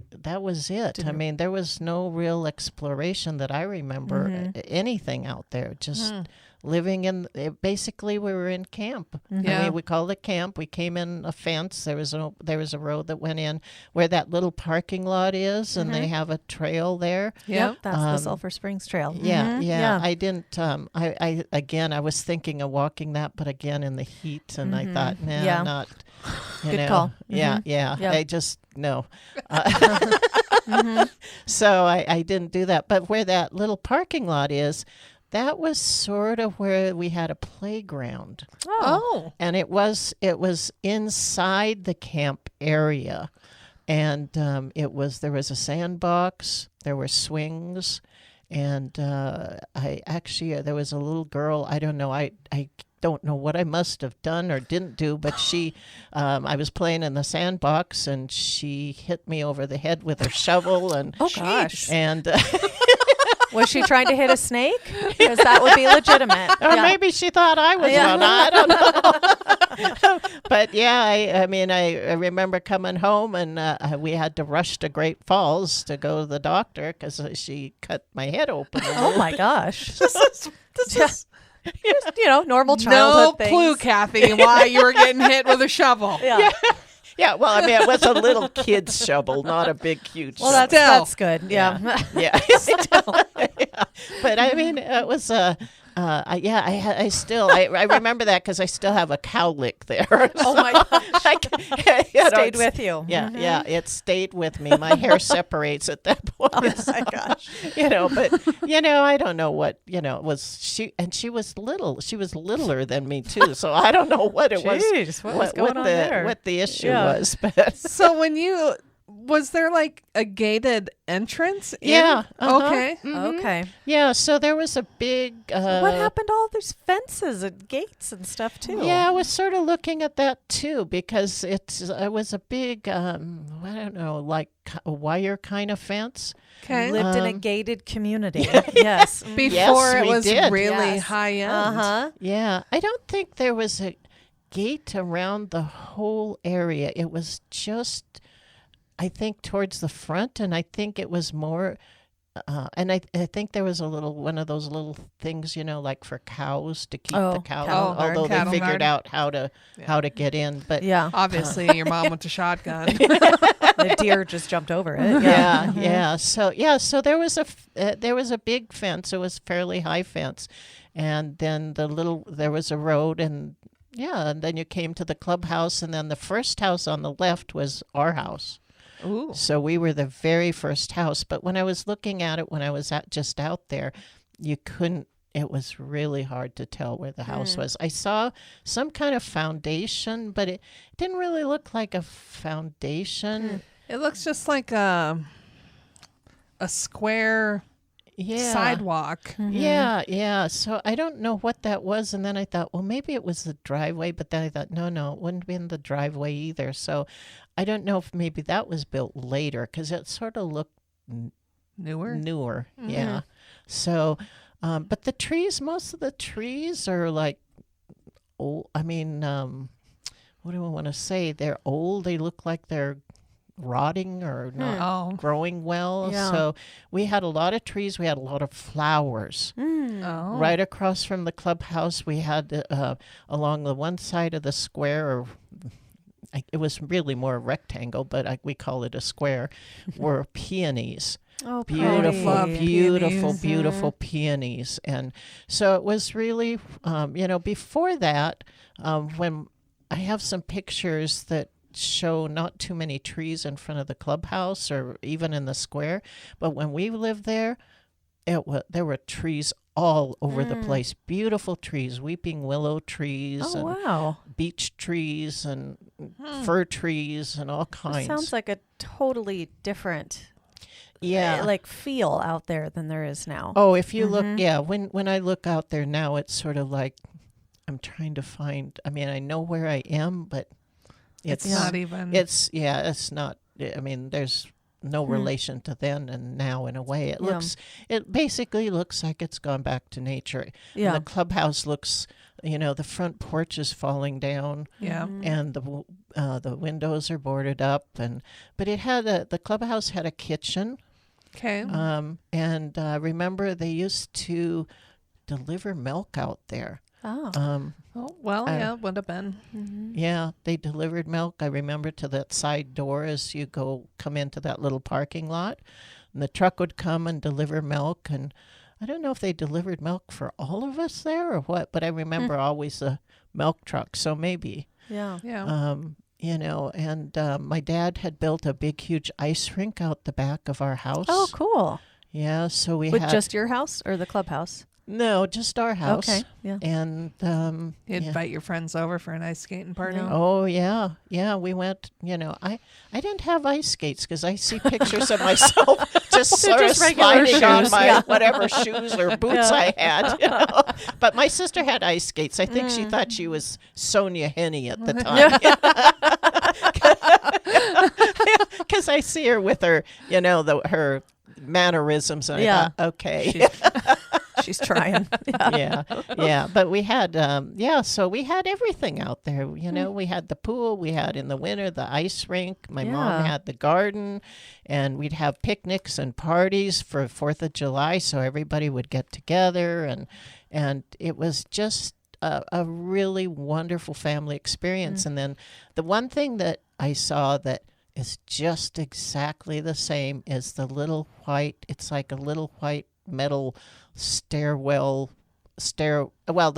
[SPEAKER 4] that was it. I mean, there was no real exploration that I remember anything out there. Just living in, basically we were in camp.
[SPEAKER 3] Yeah.
[SPEAKER 4] I mean, we called it camp. We came in a fence. There was a road that went in where that little parking lot is, and they have a trail there.
[SPEAKER 3] Yeah.
[SPEAKER 1] That's the Sulphur Springs Trail.
[SPEAKER 4] Yeah. I didn't, I was thinking of walking that, but again, in the heat, and I thought, nah, not,
[SPEAKER 1] Good call.
[SPEAKER 4] Yeah.
[SPEAKER 1] Yep.
[SPEAKER 4] I just, no. So I didn't do that. But where that little parking lot is, that was sort of where we had a playground.
[SPEAKER 3] Oh.
[SPEAKER 4] And it was inside the camp area. And there was a sandbox, there were swings, and there was a little girl, I don't know, I don't know what I must have done or didn't do, but she, I was playing in the sandbox, and she hit me over the head with her shovel, and
[SPEAKER 1] Oh, gosh.
[SPEAKER 4] and
[SPEAKER 1] Was she trying to hit a snake? Because that would be legitimate.
[SPEAKER 4] or maybe she thought I was one. I don't know. But yeah, I remember coming home, and we had to rush to Great Falls to go to the doctor because she cut my head open.
[SPEAKER 1] Oh my gosh.
[SPEAKER 3] This is
[SPEAKER 1] Just, normal
[SPEAKER 3] no
[SPEAKER 1] childhood things.
[SPEAKER 3] clue, Kathy, why you were getting hit with a shovel.
[SPEAKER 1] Yeah.
[SPEAKER 4] Yeah, well, I mean, it was a little kid's shovel, not a big, huge
[SPEAKER 1] Well,
[SPEAKER 4] shovel.
[SPEAKER 1] that's good. Yeah.
[SPEAKER 4] Yeah. Yeah. But I mean, it was I remember that because I still have a cowlick there.
[SPEAKER 1] Oh my gosh. Stayed with you.
[SPEAKER 4] Yeah, yeah, it stayed with me. My hair separates at that point.
[SPEAKER 1] Oh my gosh.
[SPEAKER 4] But I don't know what it was. She was little. She was littler than me too. So I don't know what it was.
[SPEAKER 1] Jeez, what was going on there?
[SPEAKER 4] What the issue
[SPEAKER 1] Yeah.
[SPEAKER 4] was, but.
[SPEAKER 3] So was there like a gated entrance?
[SPEAKER 4] Yeah.
[SPEAKER 3] Okay.
[SPEAKER 1] Okay.
[SPEAKER 4] Yeah, so there was a big.
[SPEAKER 1] What happened to all these fences and gates and stuff too?
[SPEAKER 4] Yeah, I was sort of looking at that too because it was a big, I don't know, like a wire kind of fence.
[SPEAKER 3] Okay.
[SPEAKER 1] Lived in a gated community. Yes.
[SPEAKER 3] Before
[SPEAKER 4] Yes,
[SPEAKER 3] it
[SPEAKER 4] we
[SPEAKER 3] was
[SPEAKER 4] did.
[SPEAKER 3] really
[SPEAKER 1] Yes.
[SPEAKER 3] high end.
[SPEAKER 1] Uh-huh.
[SPEAKER 4] Yeah, I don't think there was a gate around the whole area. It was just, I think, towards the front, and I think it was more. And I think there was one of those little things, like for cows to keep the cow.
[SPEAKER 1] cattle guard.
[SPEAKER 4] Although they
[SPEAKER 3] Cattle
[SPEAKER 4] figured
[SPEAKER 3] guard.
[SPEAKER 4] out how to get in, but
[SPEAKER 1] Yeah.
[SPEAKER 3] Obviously, your mom went to shotgun.
[SPEAKER 1] The deer just jumped over it.
[SPEAKER 4] yeah, yeah. So there was a big fence. It was a fairly high fence, and then there was a road, and then you came to the clubhouse, and then the first house on the left was our house.
[SPEAKER 3] Ooh.
[SPEAKER 4] So we were the very first house. But when I was looking at it, when I was just out there, you couldn't. It was really hard to tell where the house was. I saw some kind of foundation, but it didn't really look like a foundation.
[SPEAKER 3] It looks just like a square sidewalk.
[SPEAKER 4] Yeah. So I don't know what that was. And then I thought, well, maybe it was the driveway. But then I thought, no, it wouldn't have been the driveway either. So I don't know if maybe that was built later because it sort of looked newer. Yeah. So, but the trees, most of the trees are like old. I mean, what do I want to say? They're old. They look like they're rotting or not growing well.
[SPEAKER 1] Yeah.
[SPEAKER 4] So we had a lot of trees. We had a lot of flowers.
[SPEAKER 3] Oh.
[SPEAKER 4] Right across from the clubhouse, we had along the one side of the square, it was really more a rectangle, but we call it a square, were peonies.
[SPEAKER 1] Oh,
[SPEAKER 4] Beautiful,
[SPEAKER 3] Love
[SPEAKER 4] beautiful,
[SPEAKER 3] peonies.
[SPEAKER 4] beautiful peonies. And so it was really, before that, when I have some pictures that show not too many trees in front of the clubhouse or even in the square, but when we lived there, there were trees all over the place. Beautiful trees, weeping willow trees,
[SPEAKER 1] Oh,
[SPEAKER 4] and
[SPEAKER 1] wow.
[SPEAKER 4] beech trees and fir trees and all kinds.
[SPEAKER 1] Sounds like a totally different feel out there than there is now.
[SPEAKER 4] Oh, if you look, when I look out there now, it's sort of like I'm trying to find, I mean, I know where I am, but it's
[SPEAKER 3] not even.
[SPEAKER 4] it's not, I mean, there's no relation to then and now in a way. It basically looks like it's gone back to nature.
[SPEAKER 1] Yeah.
[SPEAKER 4] And the clubhouse looks, the front porch is falling down.
[SPEAKER 3] Yeah.
[SPEAKER 4] And the windows are boarded up, but the clubhouse had a kitchen.
[SPEAKER 3] Okay.
[SPEAKER 4] And remember they used to deliver milk out there.
[SPEAKER 1] Oh.
[SPEAKER 3] Oh, well, yeah, would have been.
[SPEAKER 4] Yeah, they delivered milk. I remember to that side door as you come into that little parking lot. And the truck would come and deliver milk. And I don't know if they delivered milk for all of us there or what, but I remember always the milk truck. So maybe,
[SPEAKER 1] Yeah.
[SPEAKER 3] Yeah.
[SPEAKER 4] and my dad had built a big, huge ice rink out the back of our house.
[SPEAKER 1] Oh, cool.
[SPEAKER 4] Yeah, so we
[SPEAKER 1] With
[SPEAKER 4] had...
[SPEAKER 1] just your house or the clubhouse?
[SPEAKER 4] No, just our house.
[SPEAKER 1] Okay. Yeah.
[SPEAKER 4] And
[SPEAKER 3] You invite your friends over for an ice skating party.
[SPEAKER 1] No.
[SPEAKER 4] oh yeah, we went. I didn't have ice skates because I see pictures of myself just sort
[SPEAKER 1] just
[SPEAKER 4] of
[SPEAKER 1] regular
[SPEAKER 4] sliding on
[SPEAKER 1] shoes,
[SPEAKER 4] my
[SPEAKER 1] yeah.
[SPEAKER 4] whatever shoes or boots I had. But my sister had ice skates. I think she thought she was Sonia Henney at the time. Because I see her with her, her mannerisms. And I thought, okay.
[SPEAKER 1] She's trying.
[SPEAKER 4] yeah. But we had, so we had everything out there. We had the pool. We had in the winter the ice rink. My mom had the garden, and we'd have picnics and parties for 4th of July. So everybody would get together, and it was just a really wonderful family experience. And then the one thing that I saw that is just exactly the same is the little white. It's like a little white metal the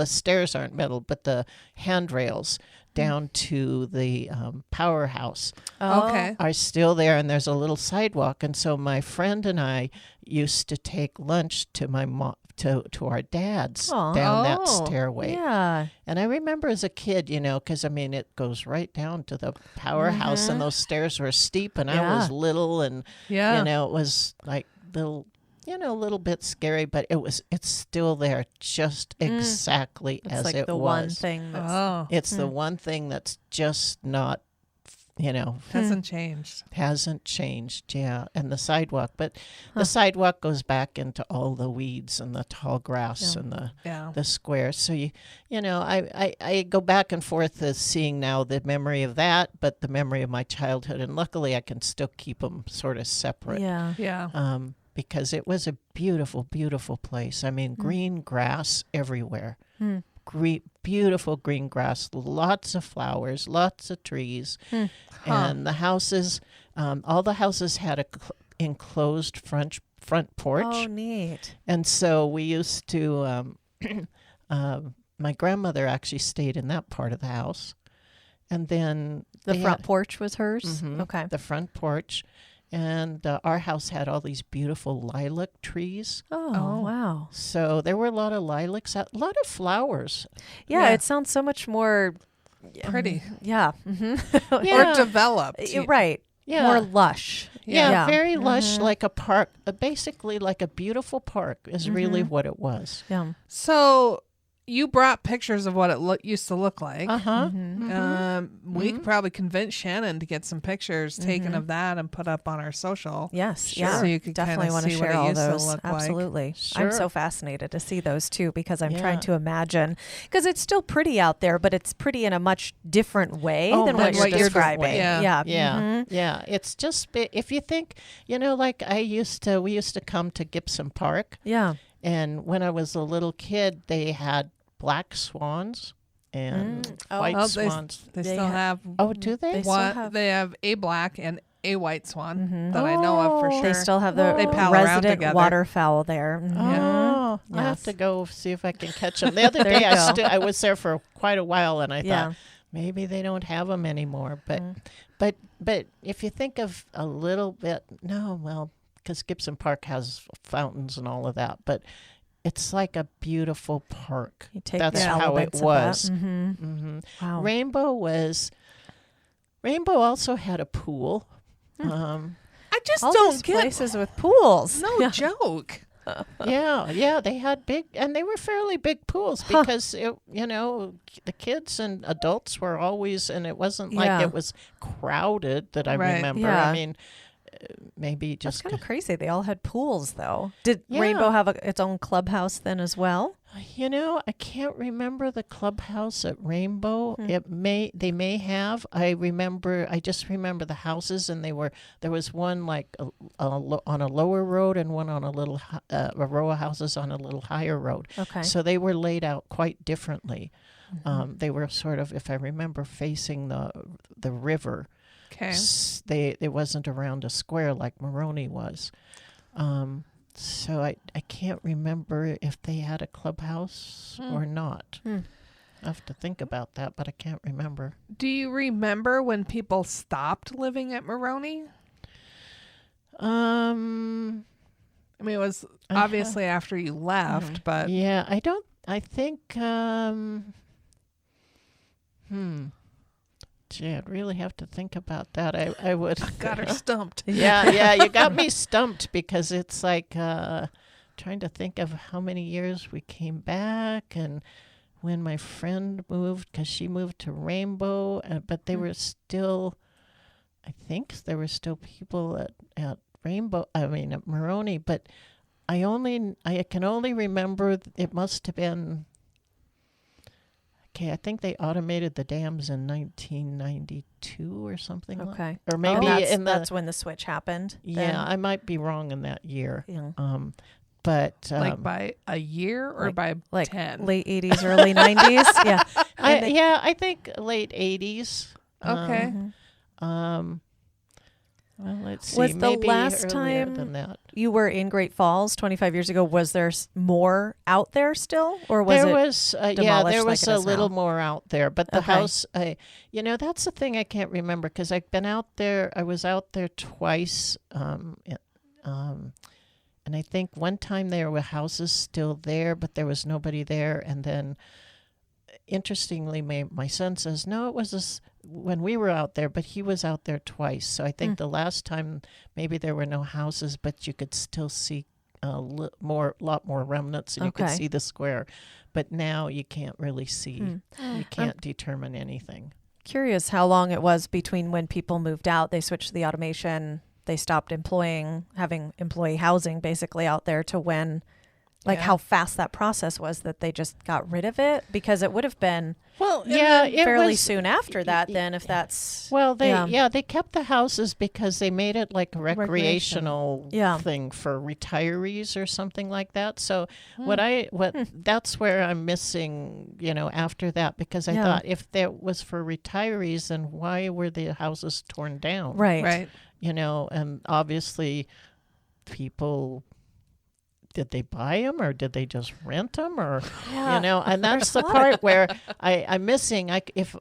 [SPEAKER 4] stairs aren't metal, but the handrails down to the powerhouse
[SPEAKER 3] Okay.
[SPEAKER 4] are still there, and there's a little sidewalk. And so my friend and I used to take lunch to my mom to our dad's down that stairway.
[SPEAKER 1] Yeah.
[SPEAKER 4] And I remember as a kid, because it goes right down to the powerhouse, and those stairs were steep, and I was little, and
[SPEAKER 3] Yeah.
[SPEAKER 4] it was like little. A little bit scary, but it's still there just exactly
[SPEAKER 1] It's
[SPEAKER 4] as
[SPEAKER 1] like
[SPEAKER 4] it
[SPEAKER 1] the
[SPEAKER 4] was.
[SPEAKER 1] one thing that's
[SPEAKER 3] Oh,
[SPEAKER 4] It's the one thing that's just not,
[SPEAKER 3] hasn't changed.
[SPEAKER 4] hasn't changed. Yeah. And the sidewalk, but the sidewalk goes back into all the weeds and the tall grass and the square. So I go back and forth as seeing now the memory of that, but the memory of my childhood. And luckily I can still keep them sort of separate.
[SPEAKER 1] Yeah.
[SPEAKER 3] Yeah.
[SPEAKER 4] Because it was a beautiful, beautiful place. I mean, green grass everywhere. Beautiful green grass, lots of flowers, lots of trees. And the houses, all the houses had a enclosed front porch.
[SPEAKER 1] Oh, neat.
[SPEAKER 4] And so we used to, my grandmother actually stayed in that part of the house. And then
[SPEAKER 1] The front porch was hers? Okay.
[SPEAKER 4] the front porch. And our house had all these beautiful lilac trees.
[SPEAKER 1] Oh, wow.
[SPEAKER 4] So there were a lot of lilacs, a lot of flowers.
[SPEAKER 1] Yeah,
[SPEAKER 3] Yeah.
[SPEAKER 1] it sounds so much more
[SPEAKER 3] Pretty.
[SPEAKER 1] Yeah.
[SPEAKER 4] Yeah.
[SPEAKER 3] Or developed.
[SPEAKER 1] Right.
[SPEAKER 4] Yeah.
[SPEAKER 1] More lush.
[SPEAKER 4] Yeah, very lush, like a park. Basically, like a beautiful park is really what it was.
[SPEAKER 1] Yeah.
[SPEAKER 3] So you brought pictures of what it used to look like.
[SPEAKER 4] Uh-huh.
[SPEAKER 3] We could probably convince Shannon to get some pictures taken of that and put up on our social.
[SPEAKER 1] Yes.
[SPEAKER 3] Sure.
[SPEAKER 1] Yeah.
[SPEAKER 3] So you could
[SPEAKER 1] definitely
[SPEAKER 3] kinda
[SPEAKER 1] want to
[SPEAKER 3] see what
[SPEAKER 1] share
[SPEAKER 3] it
[SPEAKER 1] all
[SPEAKER 3] used to
[SPEAKER 1] those.
[SPEAKER 3] look like.
[SPEAKER 1] Absolutely.
[SPEAKER 4] Sure.
[SPEAKER 1] I'm so fascinated to see those too because I'm
[SPEAKER 4] Yeah.
[SPEAKER 1] trying to imagine because it's still pretty out there, but it's pretty in a much different way
[SPEAKER 4] Oh,
[SPEAKER 1] than
[SPEAKER 4] than
[SPEAKER 1] what
[SPEAKER 4] what
[SPEAKER 1] you're
[SPEAKER 4] you're
[SPEAKER 1] describing.
[SPEAKER 3] doing.
[SPEAKER 1] Yeah.
[SPEAKER 4] Yeah, yeah. It's just if you think, like we used to come to Gibson Park,
[SPEAKER 1] Yeah.
[SPEAKER 4] and when I was a little kid, they had black swans and white
[SPEAKER 3] Oh,
[SPEAKER 4] swans.
[SPEAKER 3] They
[SPEAKER 1] They
[SPEAKER 3] still have
[SPEAKER 4] Oh, do they?
[SPEAKER 1] They still
[SPEAKER 3] one.
[SPEAKER 1] have-
[SPEAKER 3] They have a black and a white swan that I know of for sure.
[SPEAKER 1] They still have the
[SPEAKER 3] They pal around
[SPEAKER 1] resident
[SPEAKER 3] together.
[SPEAKER 1] waterfowl there. Mhm.
[SPEAKER 4] Oh, I have
[SPEAKER 1] Yes.
[SPEAKER 4] to go see if I can catch them. The other
[SPEAKER 1] There
[SPEAKER 4] day,
[SPEAKER 1] you go.
[SPEAKER 4] I was there for quite a while, and I
[SPEAKER 1] Yeah.
[SPEAKER 4] thought maybe they don't have them anymore. But if you think of a little bit, because Gibson Park has fountains and all of that, but it's like a beautiful park.
[SPEAKER 1] You take
[SPEAKER 4] That's
[SPEAKER 1] the
[SPEAKER 4] how it
[SPEAKER 1] elements of that.
[SPEAKER 4] was.
[SPEAKER 1] Mhm. Wow.
[SPEAKER 4] Rainbow also had a pool.
[SPEAKER 3] I just
[SPEAKER 1] All
[SPEAKER 3] don't
[SPEAKER 1] these
[SPEAKER 3] get.
[SPEAKER 1] places with pools.
[SPEAKER 3] No joke.
[SPEAKER 4] Yeah, they had big, and they were fairly big pools because the kids and adults were always, and it wasn't like
[SPEAKER 1] Yeah.
[SPEAKER 4] it was crowded that I
[SPEAKER 3] Right.
[SPEAKER 4] remember.
[SPEAKER 1] Yeah.
[SPEAKER 4] I mean, maybe
[SPEAKER 1] That's
[SPEAKER 4] just
[SPEAKER 1] kind of crazy. They all had pools, though. Did
[SPEAKER 4] Yeah.
[SPEAKER 1] Rainbow have its own clubhouse then as well?
[SPEAKER 4] You know, I can't remember the clubhouse at Rainbow. They may have. I just remember the houses, and there was one like on a lower road and one on a row of houses on a little higher road.
[SPEAKER 1] Okay.
[SPEAKER 4] So they were laid out quite differently. They were sort of, if I remember, facing the river.
[SPEAKER 3] Okay.
[SPEAKER 4] It wasn't around a square like Morony was. So I can't remember if they had a clubhouse or not. I have to think about that, but I can't remember.
[SPEAKER 3] Do you remember when people stopped living at Morony? I mean, it was obviously after you left, but
[SPEAKER 4] yeah, I think, gee, I'd really have to think about that. I would.
[SPEAKER 3] got her stumped.
[SPEAKER 4] Yeah, you got me stumped because it's like trying to think of how many years we came back and when my friend moved, because she moved to Rainbow, but they were still, I think there were still people at Rainbow, at Morony, but I can only remember it must have been, okay, I think they automated the dams in 1992 or something.
[SPEAKER 1] Okay.
[SPEAKER 4] Or maybe
[SPEAKER 1] that's when the switch happened.
[SPEAKER 4] Yeah,
[SPEAKER 1] then?
[SPEAKER 4] I might be wrong in that year.
[SPEAKER 1] Yeah.
[SPEAKER 4] But
[SPEAKER 3] Like by a year or by
[SPEAKER 1] like
[SPEAKER 3] 10?
[SPEAKER 1] late 80s, early 90s. Yeah.
[SPEAKER 4] I think late 80s.
[SPEAKER 3] Okay.
[SPEAKER 4] Well, let's see.
[SPEAKER 1] Was the
[SPEAKER 4] maybe
[SPEAKER 1] last
[SPEAKER 4] earlier
[SPEAKER 1] time
[SPEAKER 4] than that.
[SPEAKER 1] you were in Great Falls 25 years ago, was there more out there still? Or was
[SPEAKER 4] there
[SPEAKER 1] it
[SPEAKER 4] was
[SPEAKER 1] demolished
[SPEAKER 4] there
[SPEAKER 1] like
[SPEAKER 4] was
[SPEAKER 1] it
[SPEAKER 4] a
[SPEAKER 1] is
[SPEAKER 4] little
[SPEAKER 1] now?
[SPEAKER 4] more out there, but the
[SPEAKER 1] Okay.
[SPEAKER 4] house, that's the thing I can't remember because I've been out there. I was out there twice, and I think one time there were houses still there, but there was nobody there. And then, interestingly, my son says, no, it was when we were out there, but he was out there twice. So I think the last time maybe there were no houses, but you could still see a lot more remnants, and you could
[SPEAKER 1] Okay.
[SPEAKER 4] see the square. But now you can't really see. You can't determine anything.
[SPEAKER 1] Curious how long it was between when people moved out, they switched to the automation, they stopped having employee housing basically out there, to when, like how fast that process was that they just got rid of it, because it would have been
[SPEAKER 4] It
[SPEAKER 1] fairly
[SPEAKER 4] was
[SPEAKER 1] soon after that then, if that's
[SPEAKER 4] well, they kept the houses because they made it like a recreational
[SPEAKER 1] Yeah.
[SPEAKER 4] thing for retirees or something like that. So that's where I'm missing, after that, because I thought if that was for retirees, then why were the houses torn down?
[SPEAKER 1] right.
[SPEAKER 4] And obviously people, did they buy them or did they just rent them, or and that's the part where I'm missing. If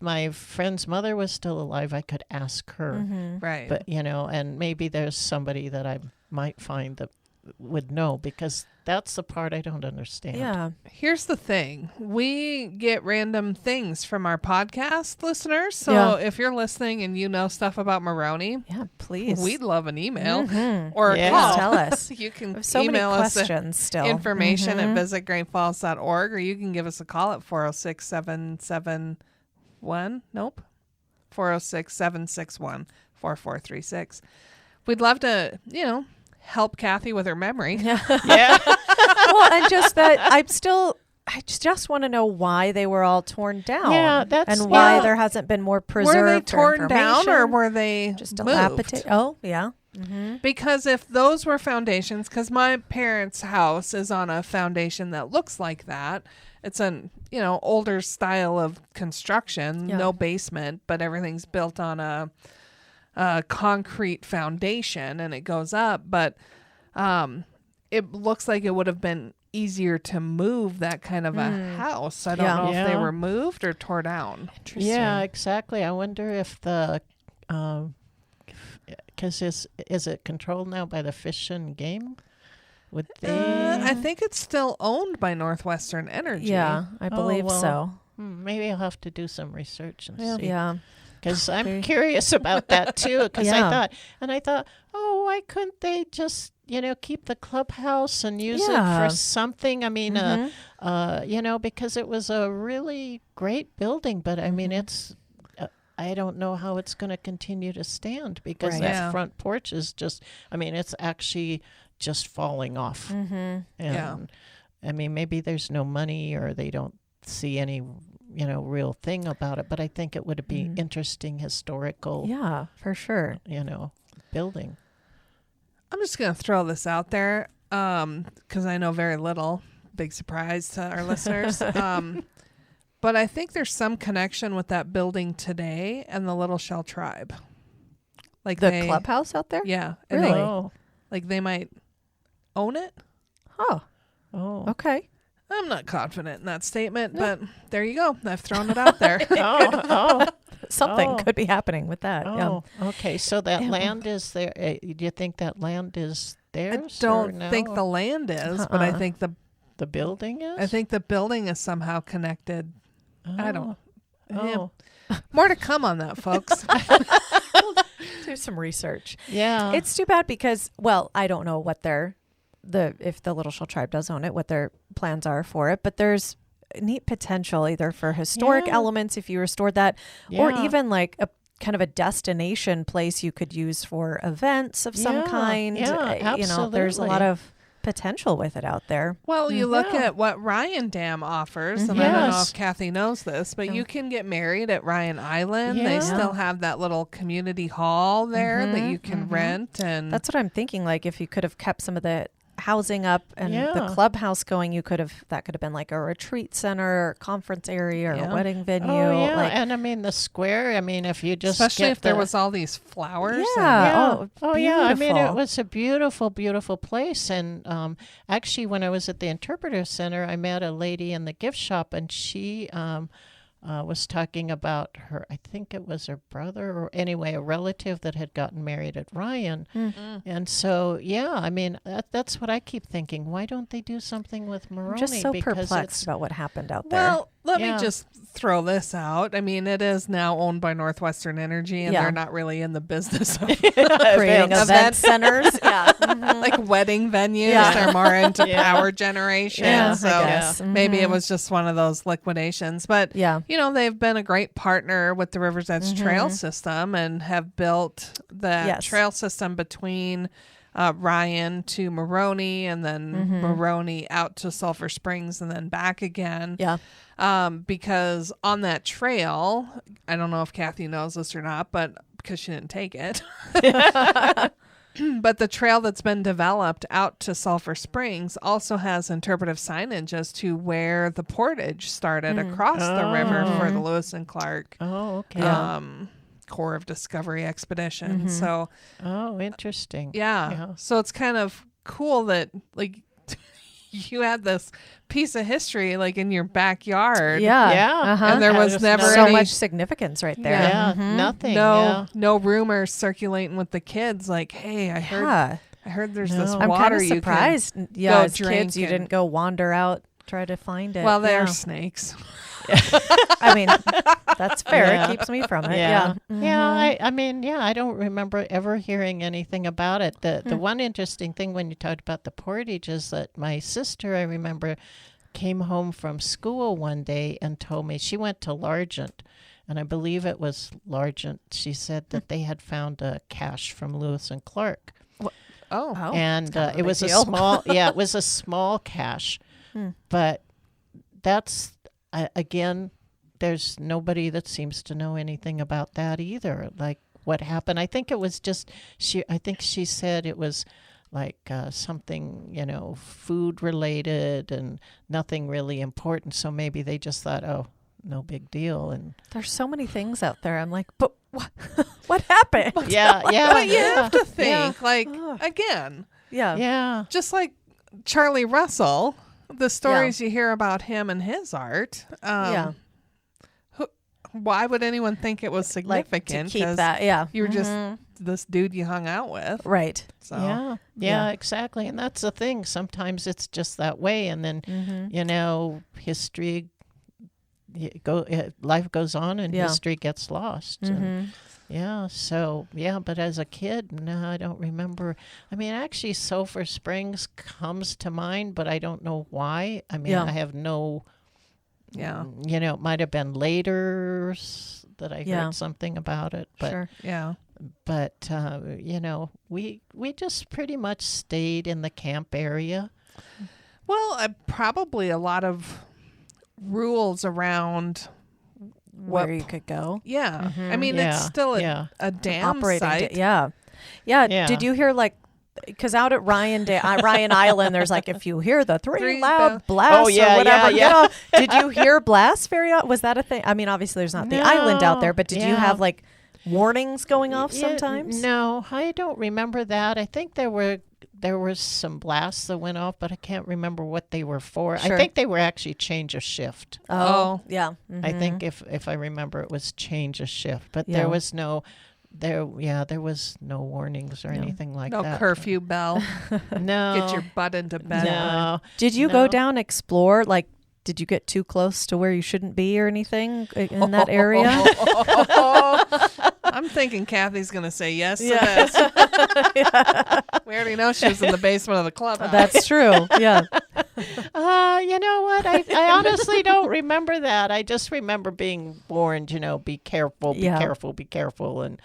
[SPEAKER 4] my friend's mother was still alive, I could ask her,
[SPEAKER 3] Right.
[SPEAKER 4] but and maybe there's somebody that I might find that would know, because that's the part I don't understand.
[SPEAKER 1] Yeah.
[SPEAKER 3] Here's the thing. We get random things from our podcast listeners. So if you're listening and you know stuff about Morony,
[SPEAKER 1] Yeah, please.
[SPEAKER 3] we'd love an email or a
[SPEAKER 4] Yeah.
[SPEAKER 3] call.
[SPEAKER 1] Tell us.
[SPEAKER 3] You can
[SPEAKER 1] So many
[SPEAKER 3] email us
[SPEAKER 1] questions still.
[SPEAKER 3] information at visitgreatfalls.org, or you can give us a call at 406-761. Nope. 406-761-4436. We'd love to, help Kathy with her memory.
[SPEAKER 4] Yeah.
[SPEAKER 1] Well, and just that I just want to know why they were all torn down.
[SPEAKER 4] Yeah, that's-
[SPEAKER 1] and why
[SPEAKER 4] yeah.
[SPEAKER 1] there hasn't been more preserved.
[SPEAKER 3] Were they
[SPEAKER 1] or
[SPEAKER 3] torn down, or
[SPEAKER 1] information.
[SPEAKER 3] were they
[SPEAKER 1] just
[SPEAKER 3] moved?
[SPEAKER 1] dilapidated? Oh, yeah.
[SPEAKER 3] Because if those were foundations, because my parents' house is on a foundation that looks like that. It's an older style of construction, no basement, but everything's built on a concrete foundation, and it goes up. But it looks like it would have been easier to move that kind of a house. I don't know if they
[SPEAKER 4] Yeah.
[SPEAKER 3] were moved or tore down.
[SPEAKER 4] Yeah, exactly. I wonder if the because is it controlled now by the Fish and Game? Would they?
[SPEAKER 3] I think it's still owned by Northwestern Energy.
[SPEAKER 1] Yeah, I believe
[SPEAKER 4] well,
[SPEAKER 1] so.
[SPEAKER 4] Maybe I'll have to do some research and see.
[SPEAKER 1] Yeah.
[SPEAKER 4] Because I'm curious about that too. Because
[SPEAKER 1] Yeah.
[SPEAKER 4] I thought, oh, why couldn't they just, keep the clubhouse and use it
[SPEAKER 1] Yeah.
[SPEAKER 4] for something? I mean, because it was a really great building, but I mean, it's. I don't know how it's going to continue to stand, because
[SPEAKER 1] Right.
[SPEAKER 4] that
[SPEAKER 3] Yeah.
[SPEAKER 4] front porch is just. I mean, it's actually just falling off. And I mean, maybe there's no money or they don't see any, real thing about it. But I think it would be interesting historical,
[SPEAKER 1] Yeah, for sure.
[SPEAKER 4] building.
[SPEAKER 3] I'm just going to throw this out there because I know very little. Big surprise to our listeners. But I think there's some connection with that building today and the Little Shell tribe. Like
[SPEAKER 1] The clubhouse out there?
[SPEAKER 3] Yeah. And
[SPEAKER 1] Really?
[SPEAKER 3] they might own it.
[SPEAKER 1] Oh, okay.
[SPEAKER 3] I'm not confident in that statement, but there you go. I've thrown it out there.
[SPEAKER 1] Something could be happening with that.
[SPEAKER 4] Oh, okay. So that land is there. Do you think that land is
[SPEAKER 3] I
[SPEAKER 4] theirs?
[SPEAKER 3] don't
[SPEAKER 4] or no?
[SPEAKER 3] think the land is, but I think
[SPEAKER 4] the building is.
[SPEAKER 3] I think the building is somehow connected. I don't.
[SPEAKER 4] Oh.
[SPEAKER 3] Yeah. More to come on that, folks.
[SPEAKER 1] Do some research.
[SPEAKER 4] Yeah.
[SPEAKER 1] It's too bad because, well, I don't know what if the Little Shell tribe does own it, what their plans are for it, but there's neat potential either for historic elements if you restored that, or even like a kind of a destination place you could use for events of some kind.
[SPEAKER 4] Yeah,
[SPEAKER 1] there's a lot of potential with it out there.
[SPEAKER 3] Well, you look at what Ryan Dam offers, and I don't know if Kathy knows this, but you can get married at Ryan Island.
[SPEAKER 4] Yeah.
[SPEAKER 3] They still have that little community hall there that you can rent, and
[SPEAKER 1] That's what I'm thinking. Like if you could have kept some of the housing up and the
[SPEAKER 4] Yeah.
[SPEAKER 1] clubhouse going, that could have been like a retreat center or conference area or a wedding venue.
[SPEAKER 4] Oh, yeah.
[SPEAKER 1] Like,
[SPEAKER 4] And I mean, the square, I mean, if you just
[SPEAKER 3] especially
[SPEAKER 4] get
[SPEAKER 3] if there was all these flowers.
[SPEAKER 1] yeah.
[SPEAKER 4] Oh, yeah. I mean, it
[SPEAKER 1] beautiful.
[SPEAKER 4] was a beautiful, beautiful place. And actually, when I was at the Interpreter Center, I met a lady in the gift shop, and she was talking about her, I think it was her brother, or anyway, a relative that had gotten married at Ryan. And so, yeah, I mean, that's what I keep thinking. Why don't they do something with Morony?
[SPEAKER 1] I'm just so
[SPEAKER 4] Because
[SPEAKER 1] perplexed about what happened out there.
[SPEAKER 3] Well, let
[SPEAKER 4] Yeah.
[SPEAKER 3] me just throw this out. I mean, it is now owned by Northwestern Energy, and
[SPEAKER 1] Yeah.
[SPEAKER 3] they're not really in the business of
[SPEAKER 1] creating event centers. Yeah.
[SPEAKER 3] like wedding venues.
[SPEAKER 1] Yeah.
[SPEAKER 3] They're more into
[SPEAKER 4] Yeah.
[SPEAKER 3] power generation.
[SPEAKER 1] Yeah,
[SPEAKER 3] So
[SPEAKER 1] I guess.
[SPEAKER 3] maybe it was just one of those liquidations. But,
[SPEAKER 1] Yeah.
[SPEAKER 3] they've been a great partner with the River's Edge Trail System and have built the
[SPEAKER 1] Yes.
[SPEAKER 3] trail system between Ryan to Morony, and then Morony out to Sulphur Springs and then back again.
[SPEAKER 1] Yeah.
[SPEAKER 3] Because on that trail, I don't know if Kathy knows this or not, but because she didn't take it. But the trail that's been developed out to Sulphur Springs also has interpretive signage as to where the portage started across the river for the Lewis and Clark
[SPEAKER 4] Oh, okay.
[SPEAKER 3] Corps of Discovery expedition. So,
[SPEAKER 4] Oh, interesting.
[SPEAKER 3] yeah. So it's kind of cool that, like, you had this piece of history, like, in your backyard.
[SPEAKER 1] Yeah.
[SPEAKER 4] Yeah.
[SPEAKER 1] Uh-huh.
[SPEAKER 3] And there
[SPEAKER 4] I
[SPEAKER 3] was
[SPEAKER 4] just
[SPEAKER 3] never
[SPEAKER 4] know-
[SPEAKER 1] so
[SPEAKER 3] any
[SPEAKER 1] much significance right there.
[SPEAKER 4] Yeah, nothing.
[SPEAKER 3] no rumors circulating with the kids like, hey, I heard there's this
[SPEAKER 4] No.
[SPEAKER 1] I'm
[SPEAKER 3] water
[SPEAKER 1] kind of
[SPEAKER 3] you can
[SPEAKER 1] surprised.
[SPEAKER 3] go
[SPEAKER 1] As
[SPEAKER 3] drink
[SPEAKER 1] kids, you
[SPEAKER 3] and-
[SPEAKER 1] didn't go wander out, try to find it.
[SPEAKER 3] well, they're
[SPEAKER 1] Yeah.
[SPEAKER 3] snakes.
[SPEAKER 1] I mean, that's fair.
[SPEAKER 4] Yeah.
[SPEAKER 1] It keeps me from it.
[SPEAKER 4] Yeah.
[SPEAKER 1] Yeah.
[SPEAKER 4] Yeah. I mean, I don't remember ever hearing anything about it. The one interesting thing when you talked about the portage is that my sister, I remember, came home from school one day and told me she went to Largent, and I believe it was Largent. She said that they had found a cache from Lewis and Clark.
[SPEAKER 3] Oh.
[SPEAKER 4] And
[SPEAKER 1] kind of a
[SPEAKER 4] it was
[SPEAKER 1] big
[SPEAKER 4] a
[SPEAKER 1] deal.
[SPEAKER 4] small, it was a small cache, but that's again, there's nobody that seems to know anything about that either. Like what happened? I think it was just I think she said it was like something food related and nothing really important. So maybe they just thought, oh, no big deal. And
[SPEAKER 1] There's so many things out there. I'm like, but what happened?
[SPEAKER 4] yeah,
[SPEAKER 3] But you
[SPEAKER 4] yeah,
[SPEAKER 3] have to think, like, again,
[SPEAKER 1] Yeah.
[SPEAKER 4] yeah.
[SPEAKER 3] just like Charlie Russell, the stories you hear about him and his art.
[SPEAKER 1] Yeah.
[SPEAKER 3] Why would anyone think it was
[SPEAKER 1] Like to
[SPEAKER 3] significant?
[SPEAKER 1] keep
[SPEAKER 3] 'Cause
[SPEAKER 1] that. Yeah.
[SPEAKER 3] you were just this dude you hung out with.
[SPEAKER 1] Right.
[SPEAKER 3] So
[SPEAKER 4] Yeah, exactly. And that's the thing. Sometimes it's just that way. And then, history, life goes on and
[SPEAKER 1] Yeah.
[SPEAKER 4] history gets lost. And, but as a kid, no, I don't remember. I mean, actually, Sulphur Springs comes to mind, but I don't know why. I mean,
[SPEAKER 1] Yeah.
[SPEAKER 4] I have no,
[SPEAKER 3] Yeah.
[SPEAKER 4] it might have been later that I
[SPEAKER 1] Yeah.
[SPEAKER 4] heard something about it. But
[SPEAKER 1] Sure.
[SPEAKER 3] Yeah.
[SPEAKER 4] but we just pretty much stayed in the camp area.
[SPEAKER 3] Well, probably a lot of rules around
[SPEAKER 1] Where you could go.
[SPEAKER 3] Yeah. I mean,
[SPEAKER 4] Yeah,
[SPEAKER 3] it's still
[SPEAKER 4] yeah.
[SPEAKER 3] a dam
[SPEAKER 1] Operating.
[SPEAKER 3] site.
[SPEAKER 1] Yeah. Did you hear because out at Ryan Island, there's if you hear the three loud blasts or whatever, get off. Did you hear blasts very often? Was that a thing? I mean, obviously there's not the island out there, but did you have warnings going off sometimes?
[SPEAKER 4] No, I don't remember that. I think there were some blasts that went off, but I can't remember what they were for.
[SPEAKER 1] Sure.
[SPEAKER 4] I think they were actually change of shift.
[SPEAKER 1] Oh, yeah. Mm-hmm.
[SPEAKER 4] I think if I remember, it was change of shift, but there was no warnings or anything like that.
[SPEAKER 3] No curfew bell.
[SPEAKER 4] No.
[SPEAKER 3] Get your butt into bed.
[SPEAKER 4] No.
[SPEAKER 1] Did you go down, explore? Did you get too close to where you shouldn't be or anything in that area?
[SPEAKER 3] I'm thinking Kathy's going to say yes to this. We already know she was in the basement of the clubhouse.
[SPEAKER 1] That's true. Yeah.
[SPEAKER 4] You know what? I honestly don't remember that. I just remember being warned, be careful, be careful, be careful. And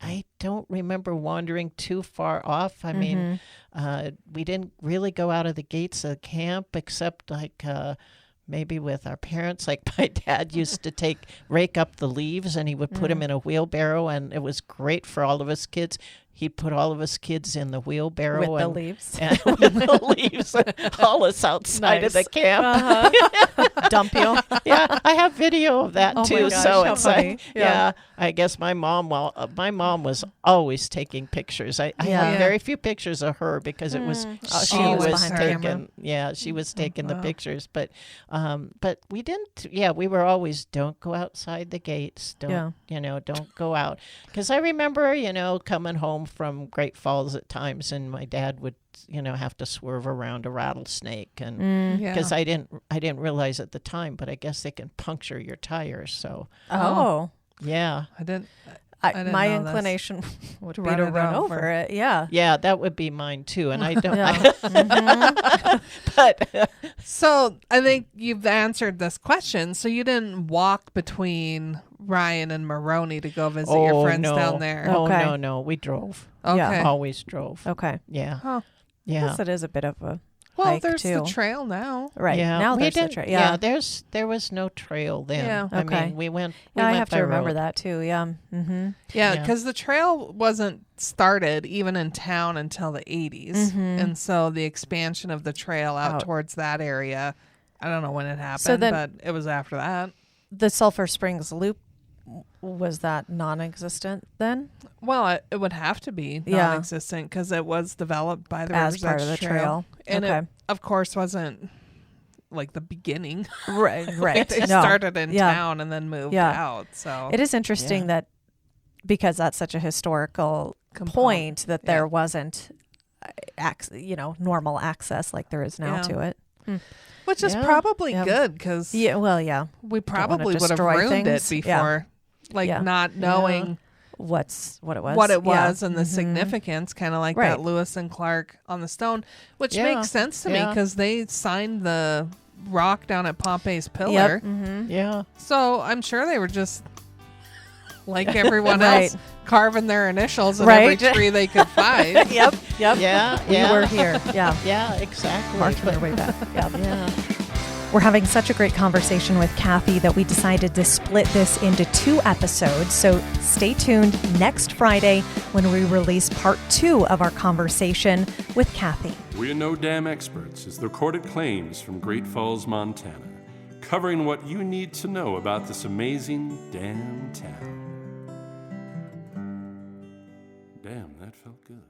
[SPEAKER 4] I don't remember wandering too far off. I mean, we didn't really go out of the gates of the camp except maybe with our parents. My dad used to rake up the leaves and he would put them in a wheelbarrow, and it was great for all of us kids. He put all of us kids in the wheelbarrow
[SPEAKER 1] with the leaves.
[SPEAKER 4] And with the leaves, haul us outside of the camp.
[SPEAKER 1] Dump you.
[SPEAKER 4] Yeah, I have video of that too.
[SPEAKER 1] My gosh,
[SPEAKER 4] so
[SPEAKER 1] how
[SPEAKER 4] it's
[SPEAKER 1] funny.
[SPEAKER 4] I guess my mom was always taking pictures. I have very few pictures of her because it was she
[SPEAKER 1] always
[SPEAKER 4] was
[SPEAKER 1] behind the
[SPEAKER 4] taking
[SPEAKER 1] camera.
[SPEAKER 4] she was taking the pictures. But we didn't. We were always don't go outside the gates. Don't don't go out, because I remember coming home from Great Falls at times, and my dad would have to swerve around a rattlesnake, and because I didn't realize at the time, but I guess they can puncture your tires. So yeah,
[SPEAKER 3] I didn't
[SPEAKER 1] my
[SPEAKER 3] know
[SPEAKER 1] inclination would be
[SPEAKER 3] run
[SPEAKER 1] to
[SPEAKER 3] it
[SPEAKER 1] run
[SPEAKER 3] over.
[SPEAKER 1] over it. Yeah.
[SPEAKER 4] yeah, that would be mine too, and I don't.
[SPEAKER 1] But
[SPEAKER 3] So I think you've answered this question. So you didn't walk between Ryan and Morony to go visit your friends down there.
[SPEAKER 4] Oh
[SPEAKER 1] Okay.
[SPEAKER 4] no, we drove.
[SPEAKER 3] Okay.
[SPEAKER 1] Yeah.
[SPEAKER 4] Always drove.
[SPEAKER 1] okay.
[SPEAKER 4] Yeah.
[SPEAKER 3] Huh.
[SPEAKER 4] Yeah.
[SPEAKER 1] Yes, it is a bit of a
[SPEAKER 3] Well,
[SPEAKER 1] hike
[SPEAKER 3] there's
[SPEAKER 1] too.
[SPEAKER 3] the trail now.
[SPEAKER 1] Right.
[SPEAKER 4] Yeah.
[SPEAKER 1] Now
[SPEAKER 4] We
[SPEAKER 1] there's the
[SPEAKER 4] didn't-
[SPEAKER 1] trail.
[SPEAKER 4] Yeah.
[SPEAKER 1] Yeah.
[SPEAKER 4] There was no trail then.
[SPEAKER 3] Yeah.
[SPEAKER 4] I
[SPEAKER 1] Okay.
[SPEAKER 4] mean, we went.
[SPEAKER 1] Yeah, I have
[SPEAKER 4] by
[SPEAKER 1] to remember
[SPEAKER 4] road.
[SPEAKER 1] that too. Yeah. Mm-hmm.
[SPEAKER 3] Yeah,
[SPEAKER 4] Yeah.
[SPEAKER 3] because the trail wasn't started even in town until the 80s. And so the expansion of the trail out towards that area, I don't know when it happened,
[SPEAKER 1] then-
[SPEAKER 3] but it was after that.
[SPEAKER 1] The Sulphur Springs Loop, was that non-existent then?
[SPEAKER 3] Well, it would have to be
[SPEAKER 1] Yeah.
[SPEAKER 3] non-existent because it was developed by the
[SPEAKER 1] As
[SPEAKER 3] River's
[SPEAKER 1] part
[SPEAKER 3] Edge
[SPEAKER 1] of the
[SPEAKER 3] Trail.
[SPEAKER 1] trail.
[SPEAKER 3] And
[SPEAKER 1] Okay.
[SPEAKER 3] it, of course, wasn't like the beginning.
[SPEAKER 1] Right. Right.
[SPEAKER 3] They
[SPEAKER 1] No.
[SPEAKER 3] started in
[SPEAKER 1] Yeah.
[SPEAKER 3] town and then moved
[SPEAKER 1] Yeah.
[SPEAKER 3] out. So
[SPEAKER 1] It is interesting that because that's such a historical point that there wasn't, normal access like there is now
[SPEAKER 3] Yeah.
[SPEAKER 1] to it.
[SPEAKER 3] which is
[SPEAKER 4] Yeah.
[SPEAKER 3] probably
[SPEAKER 1] Yeah.
[SPEAKER 3] good because
[SPEAKER 1] Yeah. Well, yeah.
[SPEAKER 3] we
[SPEAKER 1] wanna
[SPEAKER 3] probably would have
[SPEAKER 1] destroy
[SPEAKER 3] ruined
[SPEAKER 1] things.
[SPEAKER 3] it
[SPEAKER 1] Yeah.
[SPEAKER 3] before. Not knowing
[SPEAKER 1] What it was.
[SPEAKER 3] what it
[SPEAKER 1] Yeah.
[SPEAKER 3] was and the significance, kind of like
[SPEAKER 1] Right.
[SPEAKER 3] that Lewis and Clark on the stone, which
[SPEAKER 4] Yeah.
[SPEAKER 3] makes sense to me
[SPEAKER 4] Yeah.
[SPEAKER 3] because they signed the rock down at Pompey's Pillar.
[SPEAKER 1] Yep. Mm-hmm.
[SPEAKER 4] Yeah.
[SPEAKER 3] So I'm sure they were just like everyone
[SPEAKER 1] Right.
[SPEAKER 3] else, carving their initials in
[SPEAKER 1] Right.
[SPEAKER 3] every tree they could find.
[SPEAKER 1] Yep. Yep.
[SPEAKER 4] Yeah.
[SPEAKER 1] We
[SPEAKER 4] Yeah.
[SPEAKER 1] were here. Yeah.
[SPEAKER 4] Yeah. Exactly.
[SPEAKER 1] Marking their way back. Yeah.
[SPEAKER 4] Yeah.
[SPEAKER 1] We're having such a great conversation with Kathy that we decided to split this into 2 episodes. So stay tuned next Friday when we release part 2 of our conversation with Kathy.
[SPEAKER 2] We Are No Dam Experts is the recorded claims from Great Falls, Montana, covering what you need to know about this amazing dam town. Damn, that felt good.